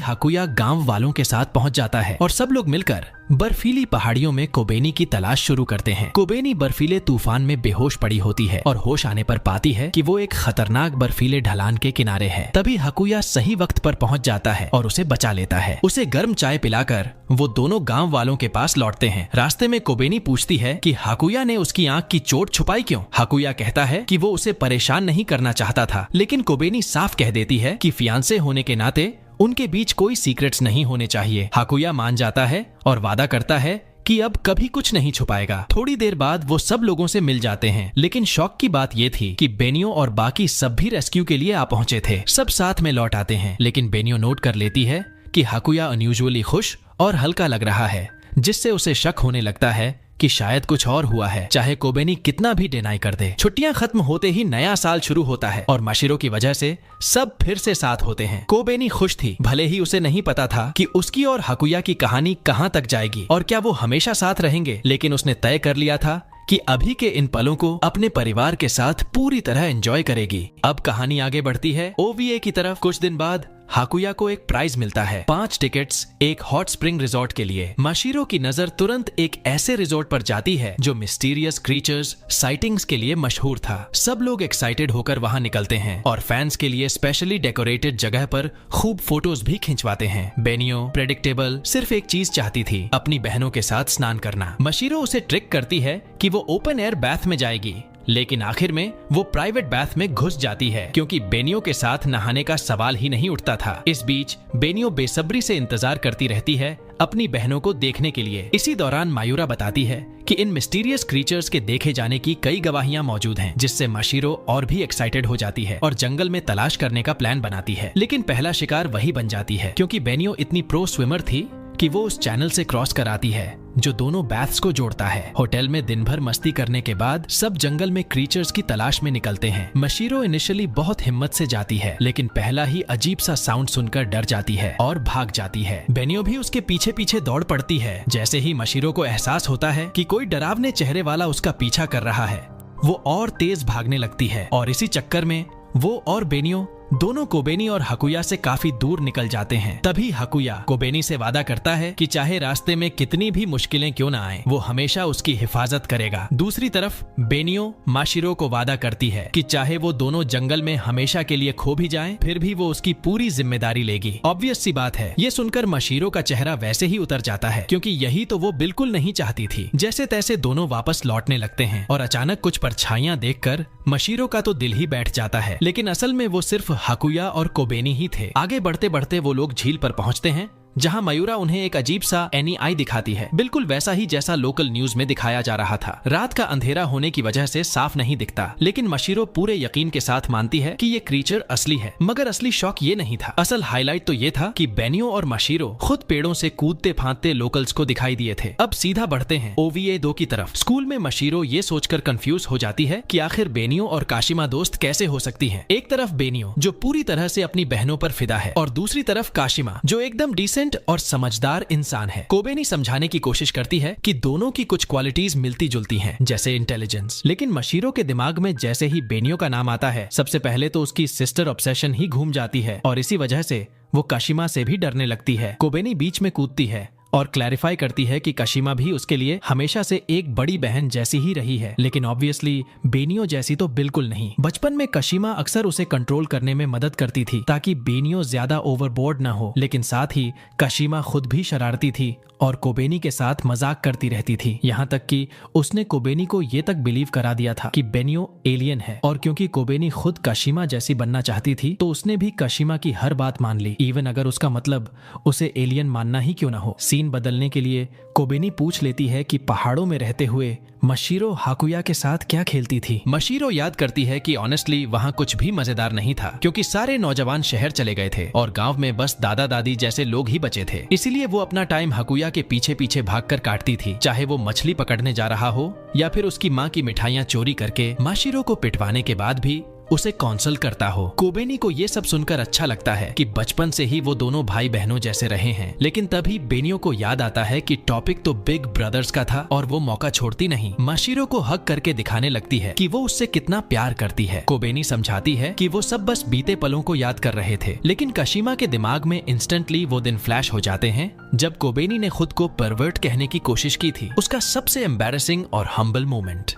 हाकुया गांव वालों के साथ पहुंच जाता है और सब लोग मिलकर बर्फीली पहाड़ियों में कोबेनी की तलाश शुरू करते हैं। कोबेनी बर्फीले तूफान में बेहोश पड़ी होती है और होश आने पर पाती है कि वो एक खतरनाक बर्फीले ढलान के किनारे है। तभी हाकुया सही वक्त पर पहुंच जाता है और उसे बचा लेता है। उसे गर्म चाय पिलाकर वो दोनों गांव वालों के पास लौटते हैं। रास्ते में कोबेनी पूछती है कि हाकुया ने उसकी आंख की चोट छुपाई क्यों। हाकुया कहता है कि वो उसे परेशान नहीं करना चाहता था, लेकिन कोबेनी साफ कह देती है कि फियांसे होने के नाते उनके बीच कोई सीक्रेट्स नहीं होने चाहिए। हाकुया मान जाता है और वादा करता है कि अब कभी कुछ नहीं छुपाएगा। थोड़ी देर बाद वो सब लोगों से मिल जाते हैं, लेकिन शौक की बात ये थी कि बेनियो और बाकी सब भी रेस्क्यू के लिए आ पहुंचे थे। सब साथ में लौट आते हैं, लेकिन बेनियो नोट कर लेती है कि हाकुया अनयूजुअली खुश और हल्का लग रहा है, जिससे उसे शक होने लगता है कि शायद कुछ और हुआ है, चाहे कोबेनी कितना भी डिनाई कर दे। छुट्टियां खत्म होते ही नया साल शुरू होता है और माशिरो की वजह से सब फिर से साथ होते हैं। कोबेनी खुश थी, भले ही उसे नहीं पता था कि उसकी और हाकुया की कहानी कहां तक जाएगी और क्या वो हमेशा साथ रहेंगे, लेकिन उसने तय कर लिया था कि अभी के इन पलों को अपने परिवार के साथ पूरी तरह एंजॉय करेगी। अब कहानी आगे बढ़ती है ओवीए की तरफ। कुछ दिन बाद हाकुया को एक प्राइज मिलता है, 5 टिकट्स एक हॉट स्प्रिंग रिजॉर्ट के लिए। माशिरो की नजर तुरंत एक ऐसे रिजॉर्ट पर जाती है जो मिस्टीरियस क्रीचर्स साइटिंग्स के लिए मशहूर था। सब लोग एक्साइटेड होकर वहां निकलते हैं और फैंस के लिए स्पेशली डेकोरेटेड जगह पर खूब फोटोज भी खिंचवाते हैं। बेनियो प्रेडिक्टेबल सिर्फ एक चीज चाहती थी, अपनी बहनों के साथ स्नान करना। माशिरो उसे ट्रिक करती है कि वो ओपन एयर बैथ में जाएगी, लेकिन आखिर में वो प्राइवेट बैथ में घुस जाती है, क्योंकि बेनियो के साथ नहाने का सवाल ही नहीं उठता था। इस बीच बेनियो बेसब्री से इंतजार करती रहती है अपनी बहनों को देखने के लिए। इसी दौरान मायूरा बताती है कि इन मिस्टीरियस क्रीचर्स के देखे जाने की कई गवाहियां मौजूद हैं, जिससे माशिरो और भी एक्साइटेड हो जाती है और जंगल में तलाश करने का प्लान बनाती है। लेकिन पहला शिकार वही बन जाती है, क्योंकि बेनियो इतनी प्रो स्विमर थी कि वो उस चैनल से क्रॉस कराती है जो दोनों बैथ्स को जोड़ता है। होटल में दिन भर मस्ती करने के बाद सब जंगल में क्रीचर्स की तलाश में निकलते हैं। माशिरो इनिशियली बहुत हिम्मत से जाती है, लेकिन पहला ही अजीब सा साउंड सुनकर डर जाती है और भाग जाती है। बेनियो भी उसके पीछे पीछे दौड़ पड़ती है। जैसे ही माशिरो को एहसास होता है कि कोई डरावने चेहरे वाला उसका पीछा कर रहा है, वो और तेज भागने लगती है और इसी चक्कर में वो और बेनियो दोनों कोबेनी और हाकुया से काफी दूर निकल जाते हैं। तभी हाकुया कोबेनी से वादा करता है कि चाहे रास्ते में कितनी भी मुश्किलें क्यों ना आए, वो हमेशा उसकी हिफाजत करेगा। दूसरी तरफ बेनियो माशिरो को वादा करती है कि चाहे वो दोनों जंगल में हमेशा के लिए खो भी जाएं, फिर भी वो उसकी पूरी जिम्मेदारी लेगी। ऑब्वियस सी बात है, ये सुनकर माशिरो का चेहरा वैसे ही उतर जाता है, क्योंकि यही तो वो बिल्कुल नहीं चाहती थी। जैसे तैसे दोनों वापस लौटने लगते हैं और अचानक कुछ परछाइयां देखकर माशिरो का तो दिल ही बैठ जाता है, लेकिन असल में वो सिर्फ हाकुया और कोबेनी ही थे। आगे बढ़ते बढ़ते वो लोग झील पर पहुंचते हैं, जहां मयूरा उन्हें एक अजीब सा NEI दिखाती है, बिल्कुल वैसा ही जैसा लोकल न्यूज में दिखाया जा रहा था। रात का अंधेरा होने की वजह से साफ नहीं दिखता, लेकिन माशिरो पूरे यकीन के साथ मानती है कि ये क्रीचर असली है। मगर असली शौक ये नहीं था, असल हाईलाइट तो ये था कि बेनियो और माशिरो खुद पेड़ों से कूदते फांदते लोकल्स को दिखाई दिए थे। अब सीधा बढ़ते हैं OVA 2 की तरफ। स्कूल में माशिरो ये सोचकर कंफ्यूज हो जाती है कि आखिर बेनियो और काशिमा दोस्त कैसे हो सकती है। एक तरफ बेनियो जो पूरी तरह से अपनी बहनों पर फिदा है, और दूसरी तरफ काशिमा जो एकदम डिसेंट और समझदार इंसान है। कोबेनी समझाने की कोशिश करती है कि दोनों की कुछ क्वालिटीज मिलती जुलती हैं, जैसे इंटेलिजेंस, लेकिन माशिरो के दिमाग में जैसे ही बेनियो का नाम आता है, सबसे पहले तो उसकी सिस्टर ऑब्सेशन ही घूम जाती है और इसी वजह से वो काशिमा से भी डरने लगती है। कोबेनी बीच में कूदती है और क्लैरिफाई करती है कि काशिमा भी उसके लिए हमेशा से एक बड़ी बहन जैसी ही रही है, लेकिन ऑब्वियसली बेनियो जैसी तो बिल्कुल नहीं। बचपन में काशिमा अक्सर उसे कंट्रोल करने में मदद करती थी ताकि बेनियो ज्यादा ओवरबोर्ड ना हो, लेकिन साथ ही काशिमा खुद भी शरारती थी और कोबेनी के साथ मजाक करती रहती थी। यहाँ तक कि उसने कोबेनी को ये तक बिलीव करा दिया था कि बेनियो एलियन है, और क्योंकि कोबेनी खुद काशिमा जैसी बनना चाहती थी तो उसने भी काशिमा की हर बात मान ली, इवन अगर उसका मतलब उसे एलियन मानना ही क्यों ना हो। सीन बदलने के लिए कोबेनी पूछ लेती है कि पहाड़ों में रहते हुए मशीरो हाकुया के साथ क्या खेलती थी। मशीरो याद करती है कि ऑनेस्टली वहाँ कुछ भी मजेदार नहीं था, क्योंकि सारे नौजवान शहर चले गए थे और गांव में बस दादा दादी जैसे लोग ही बचे थे। इसीलिए वो अपना टाइम हाकुया के पीछे पीछे भागकर काटती थी, चाहे वो मछली पकड़ने जा रहा हो या फिर उसकी माँ की मिठाइयाँ चोरी करके माशिरो को पिटवाने के बाद भी उसे कौंसल करता हो। कोबेनी को ये सब सुनकर अच्छा लगता है कि बचपन से ही वो दोनों भाई बहनों जैसे रहे हैं, लेकिन तभी बेनियो को याद आता है कि टॉपिक तो बिग ब्रदर्स का था और वो मौका छोड़ती नहीं। माशिरो को हक करके दिखाने लगती है कि वो उससे कितना प्यार करती है। कोबेनी समझाती है कि वो सब बस बीते पलों को याद कर रहे थे, लेकिन काशिमा के दिमाग में इंस्टेंटली वो दिन फ्लैश हो जाते हैं जब कोबेनी ने खुद को परवर्ट कहने की कोशिश की थी, उसका सबसे एम्बैरेसिंग और हम्बल मोमेंट।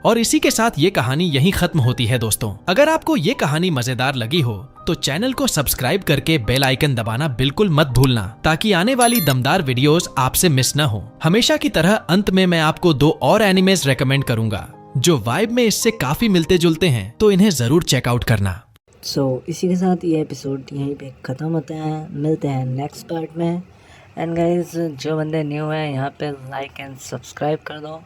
और इसी के साथ ये कहानी यहीं खत्म होती है दोस्तों। अगर आपको ये कहानी मजेदार लगी हो तो चैनल को सब्सक्राइब करके बेल आइकन दबाना बिल्कुल मत भूलना, ताकि आने वाली दमदार वीडियोस आपसे मिस ना हो। हमेशा की तरह अंत में मैं आपको 2 और एनिमेज रेकमेंड करूंगा जो वाइब में इससे काफी मिलते जुलते हैं, तो इन्हें जरूर चेकआउट करना। इसी के साथ ये एपिसोड यहीं पे ख़त्म होता है। मिलते हैं नेक्स्ट पार्ट में। एंड गाइस, जो बंदे न्यू हैं यहाँ पे लाइक एंड सब्सक्राइब कर दो।